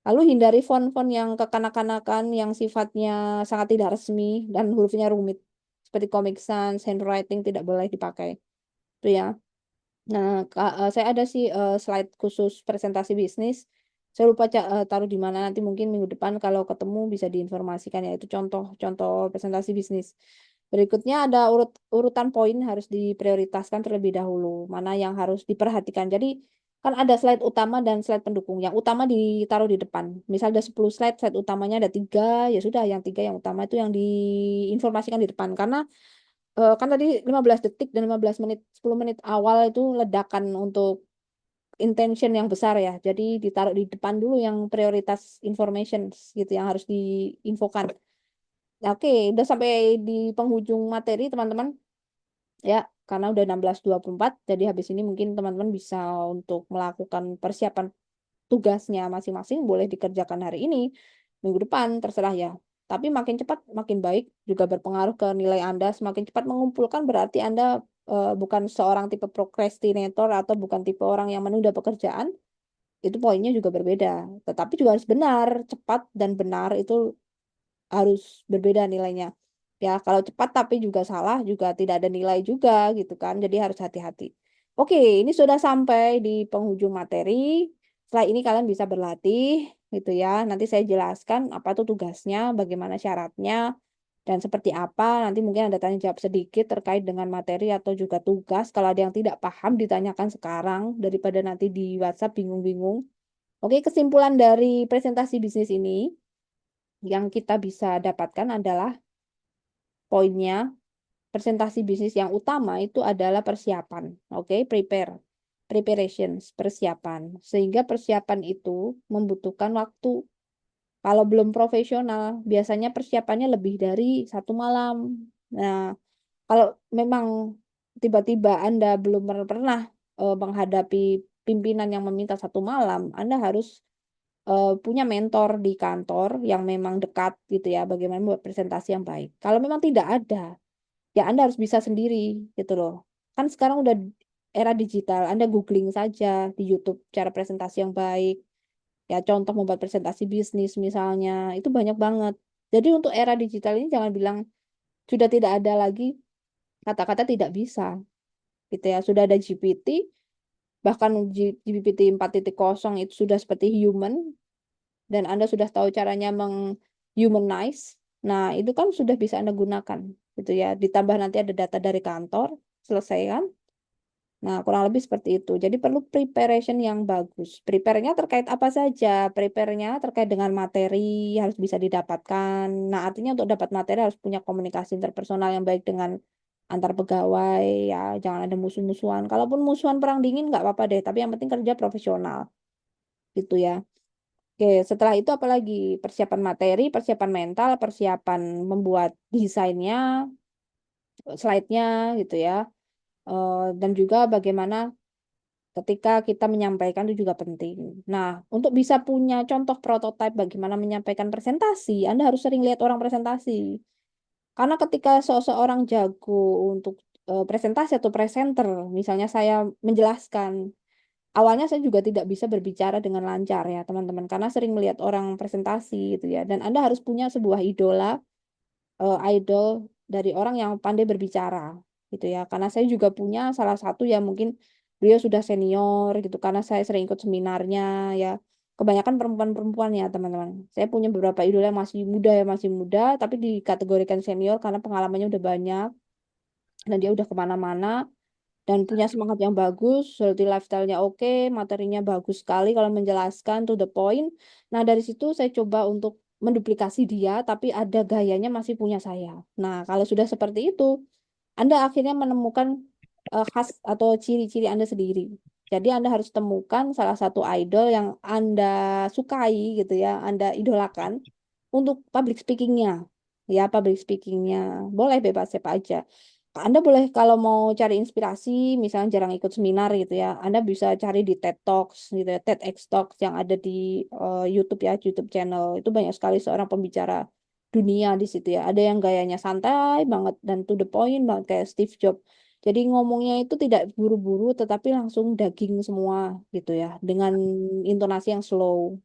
Lalu hindari font-font yang kekanak-kanakan yang sifatnya sangat tidak resmi dan hurufnya rumit. Seperti Comic Sans, handwriting tidak boleh dipakai. Itu ya. Nah, saya ada sih slide khusus presentasi bisnis. Saya lupa taruh di mana, nanti mungkin minggu depan kalau ketemu bisa diinformasikan ya. Itu contoh-contoh presentasi bisnis. Berikutnya ada urutan poin harus diprioritaskan terlebih dahulu. Mana yang harus diperhatikan. Jadi Kan ada slide utama dan slide pendukung. Yang utama ditaruh di depan. Misal ada 10 slide, slide utamanya ada 3, ya sudah yang 3 yang utama itu yang diinformasikan di depan. Karena kan tadi 15 detik dan 15 menit, 10 menit awal itu ledakan untuk intention yang besar ya. Jadi ditaruh di depan dulu yang prioritas information gitu yang harus diinfokan. Nah, oke, udah sampai di penghujung materi teman-teman ya, karena udah 16.24, jadi habis ini mungkin teman-teman bisa untuk melakukan persiapan tugasnya masing-masing boleh dikerjakan hari ini, minggu depan, terserah ya. Tapi makin cepat makin baik, juga berpengaruh ke nilai Anda. Semakin cepat mengumpulkan berarti Anda bukan seorang tipe procrastinator atau bukan tipe orang yang menunda pekerjaan, itu poinnya juga berbeda. Tetapi juga harus benar, cepat dan benar itu harus berbeda nilainya. Ya, kalau cepat tapi juga salah juga tidak ada nilai juga gitu kan. Jadi harus hati-hati. Oke, ini sudah sampai di penghujung materi. Setelah ini kalian bisa berlatih gitu ya. Nanti saya jelaskan apa tuh tugasnya, bagaimana syaratnya, dan seperti apa. Nanti mungkin ada tanya jawab sedikit terkait dengan materi atau juga tugas. Kalau ada yang tidak paham ditanyakan sekarang daripada nanti di WhatsApp bingung-bingung. Oke, kesimpulan dari presentasi bisnis ini yang kita bisa dapatkan adalah poinnya presentasi bisnis yang utama itu adalah persiapan. Oke, preparations, persiapan. Sehingga persiapan itu membutuhkan waktu. Kalau belum profesional, biasanya persiapannya lebih dari 1 malam. Nah, kalau memang tiba-tiba Anda belum pernah menghadapi pimpinan yang meminta 1 malam, Anda harus punya mentor di kantor yang memang dekat gitu ya, bagaimana buat presentasi yang baik. Kalau memang tidak ada, ya Anda harus bisa sendiri gitu loh. Kan sekarang udah era digital, Anda googling saja di YouTube cara presentasi yang baik. Ya contoh membuat presentasi bisnis misalnya, itu banyak banget. Jadi untuk era digital ini jangan bilang sudah tidak ada lagi kata-kata tidak bisa gitu ya. Sudah ada GPT, bahkan GPT 4.0 itu sudah seperti human dan Anda sudah tahu caranya menghumanize. Nah, itu kan sudah bisa Anda gunakan gitu ya. Ditambah nanti ada data dari kantor, selesai kan? Nah, kurang lebih seperti itu. Jadi perlu preparation yang bagus. Prepare-nya terkait apa saja? Prepare-nya terkait dengan materi harus bisa didapatkan. Nah, artinya untuk dapat materi harus punya komunikasi interpersonal yang baik dengan antar pegawai ya. Jangan ada musuh-musuhan. Kalaupun musuhan perang dingin nggak apa-apa deh. Tapi yang penting kerja profesional gitu ya. Oke, setelah itu apalagi? Persiapan materi, persiapan mental, persiapan membuat desainnya, slide-nya gitu ya. Dan juga bagaimana ketika kita menyampaikan itu juga penting. Nah, untuk bisa punya contoh prototipe bagaimana menyampaikan presentasi, Anda harus sering lihat orang presentasi. Karena ketika seseorang jago untuk presentasi atau presenter, misalnya saya menjelaskan, awalnya saya juga tidak bisa berbicara dengan lancar ya, teman-teman, karena sering melihat orang presentasi gitu ya. Dan Anda harus punya sebuah idol dari orang yang pandai berbicara gitu ya. Karena saya juga punya salah satu yang mungkin beliau sudah senior gitu karena saya sering ikut seminarnya ya. Kebanyakan perempuan-perempuan ya, teman-teman. Saya punya beberapa idola yang masih muda tapi dikategorikan senior karena pengalamannya udah banyak dan dia udah kemana-mana dan punya semangat yang bagus, healthy lifestyle-nya oke, materinya bagus sekali kalau menjelaskan to the point. Nah, dari situ saya coba untuk menduplikasi dia, tapi ada gayanya masih punya saya. Nah, kalau sudah seperti itu, Anda akhirnya menemukan khas atau ciri-ciri Anda sendiri. Jadi Anda harus temukan salah satu idol yang Anda sukai gitu ya, Anda idolakan untuk public speaking-nya. Ya, public speaking-nya. Boleh bebas siapa aja. Anda boleh kalau mau cari inspirasi, misalnya jarang ikut seminar gitu ya, Anda bisa cari di TED Talks gitu ya, TEDx Talks yang ada di YouTube ya, YouTube channel. Itu banyak sekali seorang pembicara dunia di situ ya. Ada yang gayanya santai banget dan to the point banget kayak Steve Jobs. Jadi ngomongnya itu tidak buru-buru tetapi langsung daging semua gitu ya, dengan intonasi yang slow.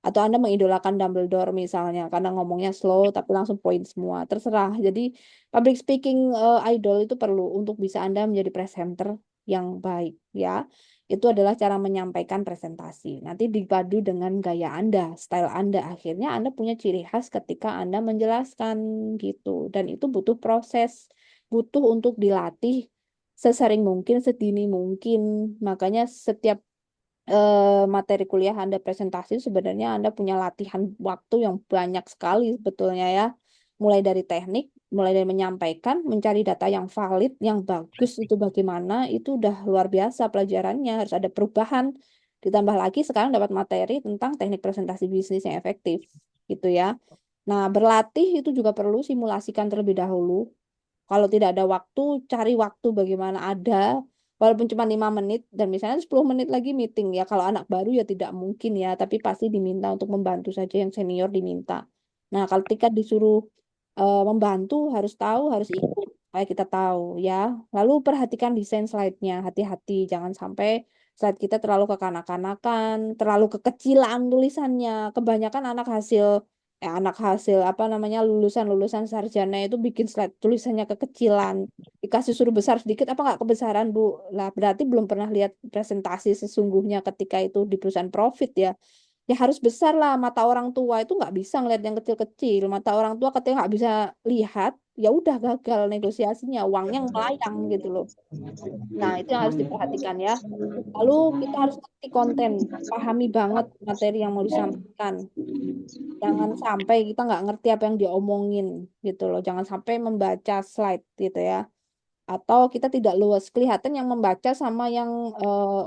Atau Anda mengidolakan Dumbledore misalnya, karena ngomongnya slow tapi langsung poin semua. Terserah. Jadi public speaking idol itu perlu untuk bisa Anda menjadi presenter yang baik ya. Itu adalah cara menyampaikan presentasi. Nanti dipadu dengan gaya Anda, style Anda. Akhirnya Anda punya ciri khas ketika Anda menjelaskan gitu. Dan itu butuh proses, butuh untuk dilatih sesering mungkin, sedini mungkin. Makanya setiap materi kuliah Anda presentasi, sebenarnya Anda punya latihan waktu yang banyak sekali sebetulnya ya. Mulai dari teknik, mulai dari menyampaikan, mencari data yang valid, yang bagus itu bagaimana, itu udah luar biasa pelajarannya, harus ada perubahan. Ditambah lagi sekarang dapat materi tentang teknik presentasi bisnis yang efektif gitu ya. Nah, berlatih itu juga perlu simulasikan terlebih dahulu. Kalau tidak ada waktu, cari waktu bagaimana ada, walaupun cuma 5 menit, dan misalnya 10 menit lagi meeting ya. Kalau anak baru ya tidak mungkin ya, tapi pasti diminta untuk membantu saja yang senior diminta. Nah, kalau ketika disuruh membantu, harus tahu, harus ikut, supaya kita tahu ya. Lalu perhatikan desain slide-nya, hati-hati, jangan sampai slide kita terlalu kekanak-kanakan, terlalu kekecilan tulisannya. Kebanyakan anak hasil apa namanya lulusan sarjana itu bikin slide tulisannya kekecilan, dikasih suruh besar sedikit apa nggak kebesaran Bu, lah berarti belum pernah lihat presentasi sesungguhnya ketika itu di perusahaan profit ya. Ya harus besar lah, mata orang tua itu nggak bisa ngeliat yang kecil-kecil, mata orang tua ketika nggak bisa lihat ya udah gagal negosiasinya, uangnya melayang gitu loh. Nah itu yang harus diperhatikan ya. Lalu kita harus ngerti konten, pahami banget materi yang mau disampaikan. Jangan sampai kita nggak ngerti apa yang diomongin gitu loh. Jangan sampai membaca slide gitu ya. Atau kita tidak luas. Kelihatan yang membaca sama yang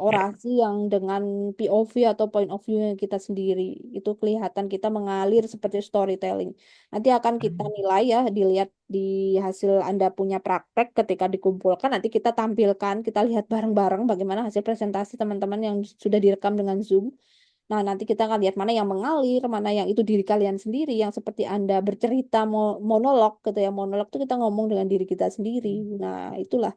orasi yang dengan POV atau point of view yang kita sendiri. Itu kelihatan kita mengalir seperti storytelling. Nanti akan kita nilai ya, dilihat di hasil Anda punya praktek ketika dikumpulkan. Nanti kita tampilkan, kita lihat bareng-bareng bagaimana hasil presentasi teman-teman yang sudah direkam dengan Zoom. Nah, nanti kita akan lihat mana yang mengalir, mana yang itu diri kalian sendiri, yang seperti Anda bercerita monolog gitu ya. Monolog itu kita ngomong dengan diri kita sendiri. Nah, itulah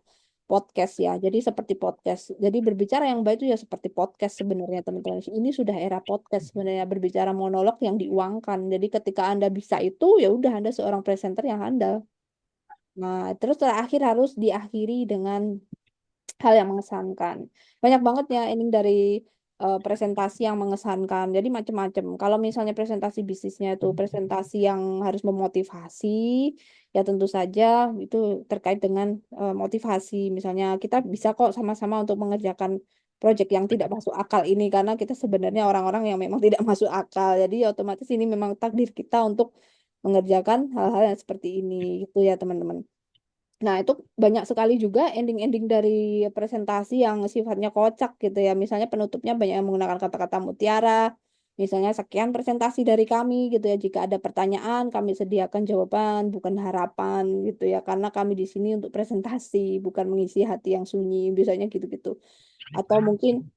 podcast ya. Jadi seperti podcast. Jadi berbicara yang baik itu ya seperti podcast sebenarnya teman-teman. Ini sudah era podcast sebenarnya, berbicara monolog yang diuangkan. Jadi ketika Anda bisa itu, ya udah Anda seorang presenter yang handal. Nah, terus terakhir harus diakhiri dengan hal yang mengesankan. Banyak banget ya ini dari presentasi yang mengesankan. Jadi macam-macam. Kalau misalnya presentasi bisnisnya itu presentasi yang harus memotivasi, ya tentu saja itu terkait dengan motivasi. Misalnya kita bisa kok sama-sama untuk mengerjakan proyek yang tidak masuk akal ini karena kita sebenarnya orang-orang yang memang tidak masuk akal. Jadi otomatis ini memang takdir kita untuk mengerjakan hal-hal yang seperti ini gitu ya teman-teman. Nah, itu banyak sekali juga ending-ending dari presentasi yang sifatnya kocak gitu ya. Misalnya penutupnya banyak yang menggunakan kata-kata mutiara. Misalnya sekian presentasi dari kami gitu ya. Jika ada pertanyaan, kami sediakan jawaban, bukan harapan gitu ya. Karena kami di sini untuk presentasi, bukan mengisi hati yang sunyi. Biasanya gitu-gitu. Atau mungkin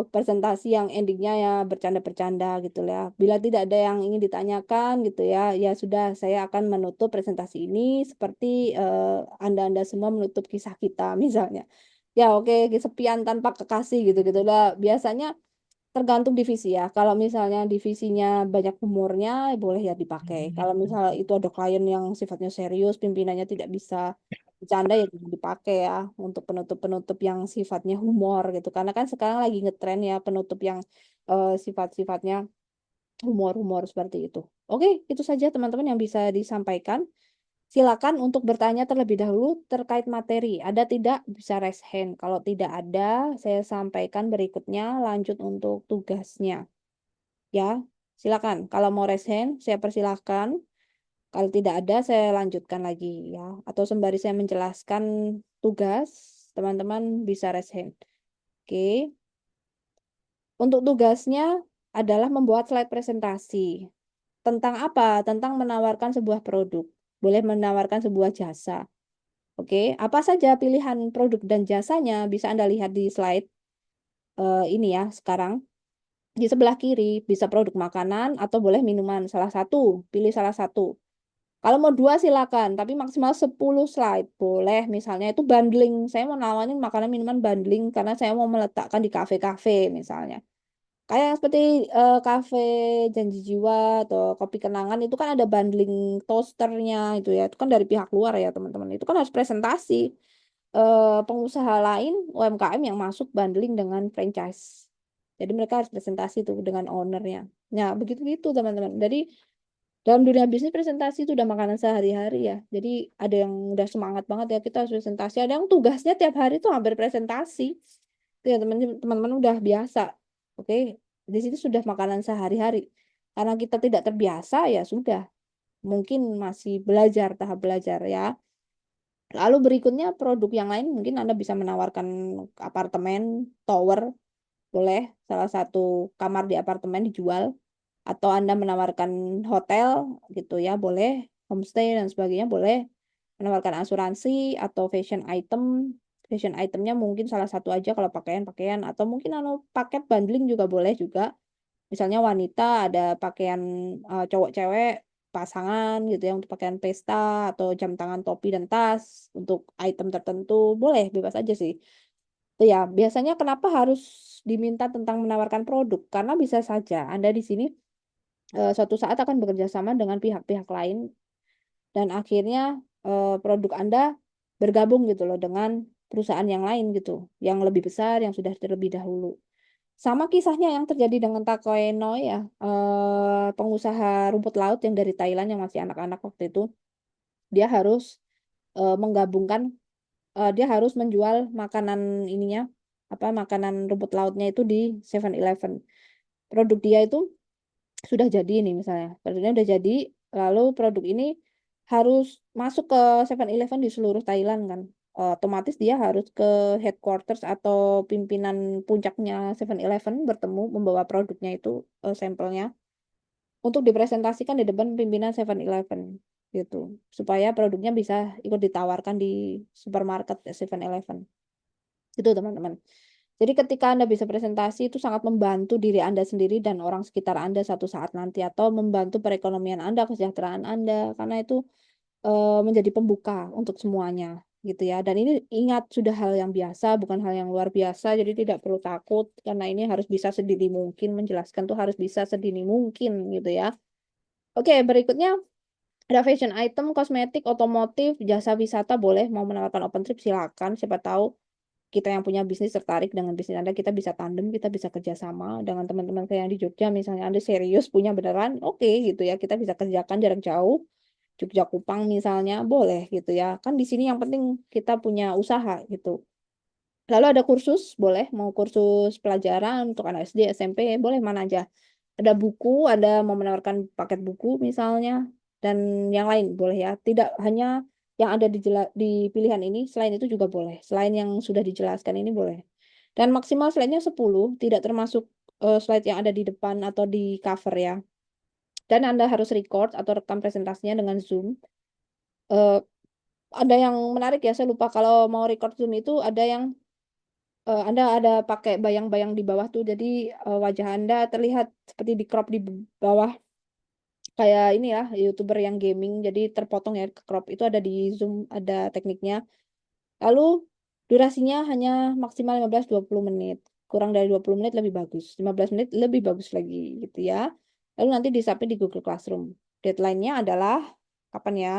presentasi yang endingnya ya bercanda-bercanda gitu ya. Bila tidak ada yang ingin ditanyakan gitu ya, ya sudah saya akan menutup presentasi ini seperti Anda-anda semua menutup kisah kita misalnya. Ya oke, kesepian tanpa kekasih gitu-gitu lah. Biasanya tergantung divisi ya. Kalau misalnya divisinya banyak humornya, boleh ya dipakai. Kalau misalnya itu ada klien yang sifatnya serius, pimpinannya tidak bisa bercanda ya jangan dipakai ya untuk penutup-penutup yang sifatnya humor gitu. Karena kan sekarang lagi ngetren ya penutup yang sifat-sifatnya humor-humor seperti itu. Oke, itu saja teman-teman yang bisa disampaikan. Silakan untuk bertanya terlebih dahulu terkait materi. Ada tidak bisa raise hand. Kalau tidak ada, saya sampaikan berikutnya lanjut untuk tugasnya. Ya, silakan. Kalau mau raise hand, saya persilahkan. Kalau tidak ada, saya lanjutkan lagi ya. Atau sembari saya menjelaskan tugas, teman-teman bisa raise hand. Oke. Untuk tugasnya adalah membuat slide presentasi. Tentang apa? Tentang menawarkan sebuah produk. Boleh menawarkan sebuah jasa. Oke, apa saja pilihan produk dan jasanya bisa Anda lihat di slide ini ya sekarang. Di sebelah kiri bisa produk makanan atau boleh minuman. Salah satu, pilih salah satu. Kalau mau dua silakan, tapi maksimal 10 slide. Boleh misalnya itu bundling. Saya mau nawarin makanan minuman bundling karena saya mau meletakkan di kafe-kafe misalnya. Kayak yang seperti kafe Janji Jiwa atau Kopi Kenangan itu kan ada bundling toasternya itu ya. Itu kan dari pihak luar ya teman-teman. Itu kan harus presentasi. Pengusaha lain UMKM yang masuk bundling dengan franchise. Jadi mereka harus presentasi tuh dengan ownernya. Nah, begitu-gitu teman-teman. Jadi dalam dunia bisnis presentasi itu udah makanan sehari-hari ya. Jadi ada yang udah semangat banget ya kita harus presentasi. Ada yang tugasnya tiap hari tuh hampir presentasi. Itu ya teman-teman udah biasa. Oke, di situ sudah makanan sehari-hari. Karena kita tidak terbiasa, ya sudah. Mungkin masih belajar, tahap belajar ya. Lalu berikutnya produk yang lain mungkin Anda bisa menawarkan apartemen, tower, boleh salah satu kamar di apartemen dijual, atau Anda menawarkan hotel gitu ya, boleh homestay dan sebagainya, boleh menawarkan asuransi atau fashion item. Fashion itemnya mungkin salah satu aja kalau pakaian-pakaian, atau mungkin paket bundling juga boleh juga. Misalnya wanita ada pakaian cowok cewek pasangan gitu ya untuk pakaian pesta, atau jam tangan, topi dan tas untuk item tertentu, boleh bebas aja sih. Itu ya, biasanya kenapa harus diminta tentang menawarkan produk? Karena bisa saja Anda di sini suatu saat akan bekerja sama dengan pihak-pihak lain dan akhirnya produk Anda bergabung gitu loh dengan perusahaan yang lain gitu, yang lebih besar, yang sudah terlebih dahulu. Sama kisahnya yang terjadi dengan Takoe Noi ya, pengusaha rumput laut yang dari Thailand yang masih anak-anak waktu itu. Dia harus menggabungkan, dia harus menjual makanan ininya, apa, makanan rumput lautnya itu di 7-Eleven. Produk dia itu sudah jadi nih misalnya, produknya udah jadi, lalu produk ini harus masuk ke 7-Eleven di seluruh Thailand kan. Otomatis dia harus ke headquarters atau pimpinan puncaknya 7-Eleven bertemu membawa produknya itu, sampelnya untuk dipresentasikan di depan pimpinan 7-Eleven gitu. Supaya produknya bisa ikut ditawarkan di supermarket 7-Eleven. Itu teman-teman. Jadi ketika Anda bisa presentasi itu sangat membantu diri Anda sendiri dan orang sekitar Anda suatu saat nanti, atau membantu perekonomian Anda, kesejahteraan Anda, karena itu menjadi pembuka untuk semuanya gitu ya. Dan ini ingat sudah hal yang biasa, bukan hal yang luar biasa, jadi tidak perlu takut karena ini harus bisa sedini mungkin, menjelaskan tuh harus bisa sedini mungkin gitu ya. Oke, berikutnya ada fashion item, kosmetik, otomotif, jasa wisata boleh, mau menawarkan open trip silakan, siapa tahu kita yang punya bisnis tertarik dengan bisnis Anda, kita bisa tandem, kita bisa kerjasama dengan teman-teman saya yang di Jogja, misalnya Anda serius punya beneran, oke gitu ya, kita bisa kerjakan jarak jauh, Jogja Kupang misalnya, boleh gitu ya. Kan di sini yang penting kita punya usaha gitu. Lalu ada kursus, boleh, mau kursus pelajaran untuk anak SD, SMP, boleh mana aja. Ada buku, ada mau menawarkan paket buku misalnya, dan yang lain boleh ya. Tidak hanya yang ada di pilihan ini, selain itu juga boleh. Selain yang sudah dijelaskan ini boleh. Dan maksimal slide-nya 10, tidak termasuk slide yang ada di depan atau di cover ya. Dan Anda harus record atau rekam presentasinya dengan Zoom. Eh, ada yang menarik ya, saya lupa kalau mau record Zoom itu ada yang Anda ada pakai bayang-bayang di bawah tuh, jadi wajah Anda terlihat seperti di crop di bawah, kayak ini ya, YouTuber yang gaming, jadi terpotong ya, ke crop itu ada di Zoom, ada tekniknya. Lalu durasinya hanya maksimal 15-20 menit, kurang dari 20 menit lebih bagus, 15 menit lebih bagus lagi gitu ya. Lalu nanti di-submit di Google Classroom. Deadline-nya adalah kapan ya?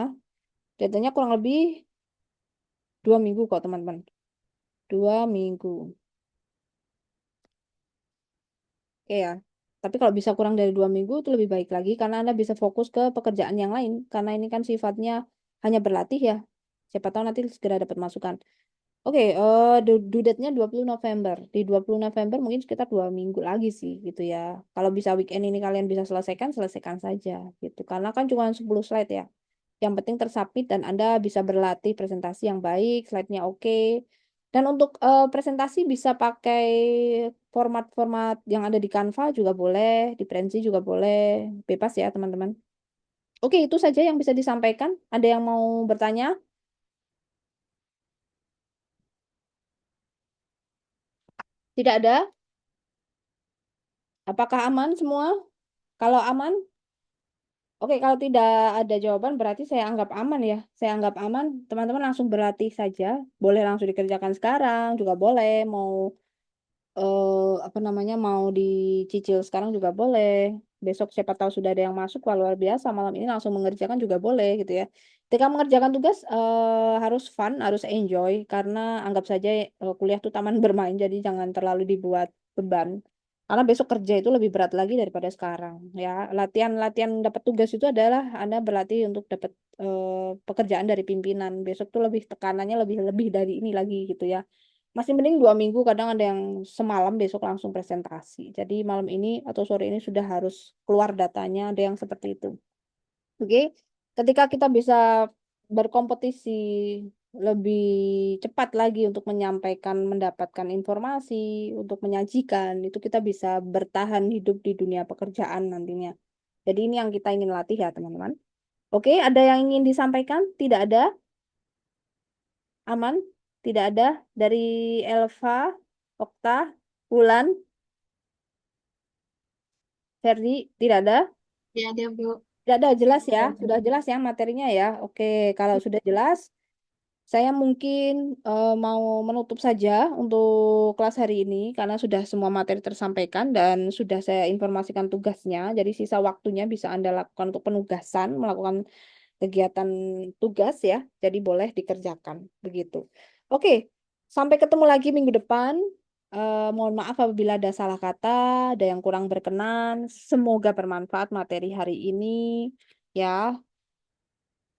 Deadline-nya kurang lebih 2 minggu kok teman-teman, 2 minggu. Oke ya. Tapi kalau bisa kurang dari 2 minggu itu lebih baik lagi karena Anda bisa fokus ke pekerjaan yang lain. Karena ini kan sifatnya hanya berlatih ya. Siapa tahu nanti segera dapat masukan. Oke, due date-nya 20 November. Di 20 November mungkin sekitar 2 minggu lagi sih gitu ya. Kalau bisa weekend ini kalian bisa selesaikan, selesaikan saja gitu. Karena kan cuma 10 slide ya. Yang penting tersubmit dan Anda bisa berlatih presentasi yang baik, slide-nya oke. Dan untuk presentasi bisa pakai format-format yang ada di Canva juga boleh, di Prezi juga boleh, bebas ya teman-teman. Oke, itu saja yang bisa disampaikan. Ada yang mau bertanya? Tidak ada? Apakah aman semua? Kalau aman, oke, kalau tidak ada jawaban berarti saya anggap aman ya. Saya anggap aman, teman-teman langsung berlatih saja. Boleh langsung dikerjakan sekarang, juga boleh. Mau apa namanya, mau dicicil sekarang juga boleh. Besok siapa tahu sudah ada yang masuk, wah luar biasa, malam ini langsung mengerjakan juga boleh gitu ya. Ketika mengerjakan tugas harus fun, harus enjoy karena anggap saja kuliah itu taman bermain, jadi jangan terlalu dibuat beban. Karena besok kerja itu lebih berat lagi daripada sekarang ya. Latihan-latihan dapat tugas itu adalah Anda berlatih untuk dapat pekerjaan dari pimpinan. Besok tuh lebih tekanannya lebih lebih dari ini lagi gitu ya. masih mending 2 minggu, kadang ada yang semalam besok langsung presentasi. Jadi malam ini atau sore ini sudah harus keluar datanya, ada yang seperti itu. Oke, ketika kita bisa berkompetisi lebih cepat lagi untuk menyampaikan, mendapatkan informasi, untuk menyajikan, itu kita bisa bertahan hidup di dunia pekerjaan nantinya. Jadi ini yang kita ingin latih ya, teman-teman. Oke, ada yang ingin disampaikan? Tidak ada? Aman? Tidak ada? Dari Elva, Okta, Wulan, Ferdi, tidak ada? Ya ada, Bu. Tidak ada, jelas ya? Sudah jelas ya materinya ya? Oke, kalau sudah jelas, saya mungkin mau menutup saja untuk kelas hari ini karena sudah semua materi tersampaikan dan sudah saya informasikan tugasnya. Jadi sisa waktunya bisa Anda lakukan untuk penugasan, melakukan kegiatan tugas ya. Jadi boleh dikerjakan begitu. Oke, sampai ketemu lagi minggu depan. Mohon maaf apabila ada salah kata, ada yang kurang berkenan. Semoga bermanfaat materi hari ini. Ya,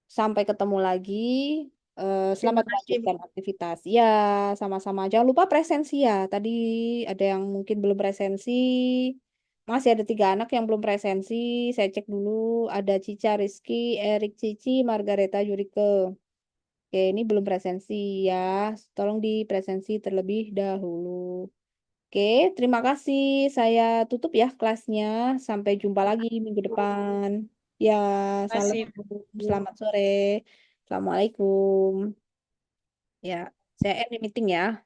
sampai ketemu lagi. Terima Selamat kasih, Bu. melanjutkan aktivitas. Ya, sama-sama. Jangan lupa presensi ya. Tadi ada yang mungkin belum presensi. Masih ada 3 anak yang belum presensi. Saya cek dulu. Ada Cica, Rizky, Erik, Cici, Margareta, Yurike. Oke, ini belum presensi ya. Tolong dipresensi terlebih dahulu. Oke, terima kasih. Saya tutup ya kelasnya. Sampai jumpa lagi minggu depan. Ya, Terima salam. kasih, Bu. Selamat sore. Assalamualaikum. Ya, saya end meeting ya.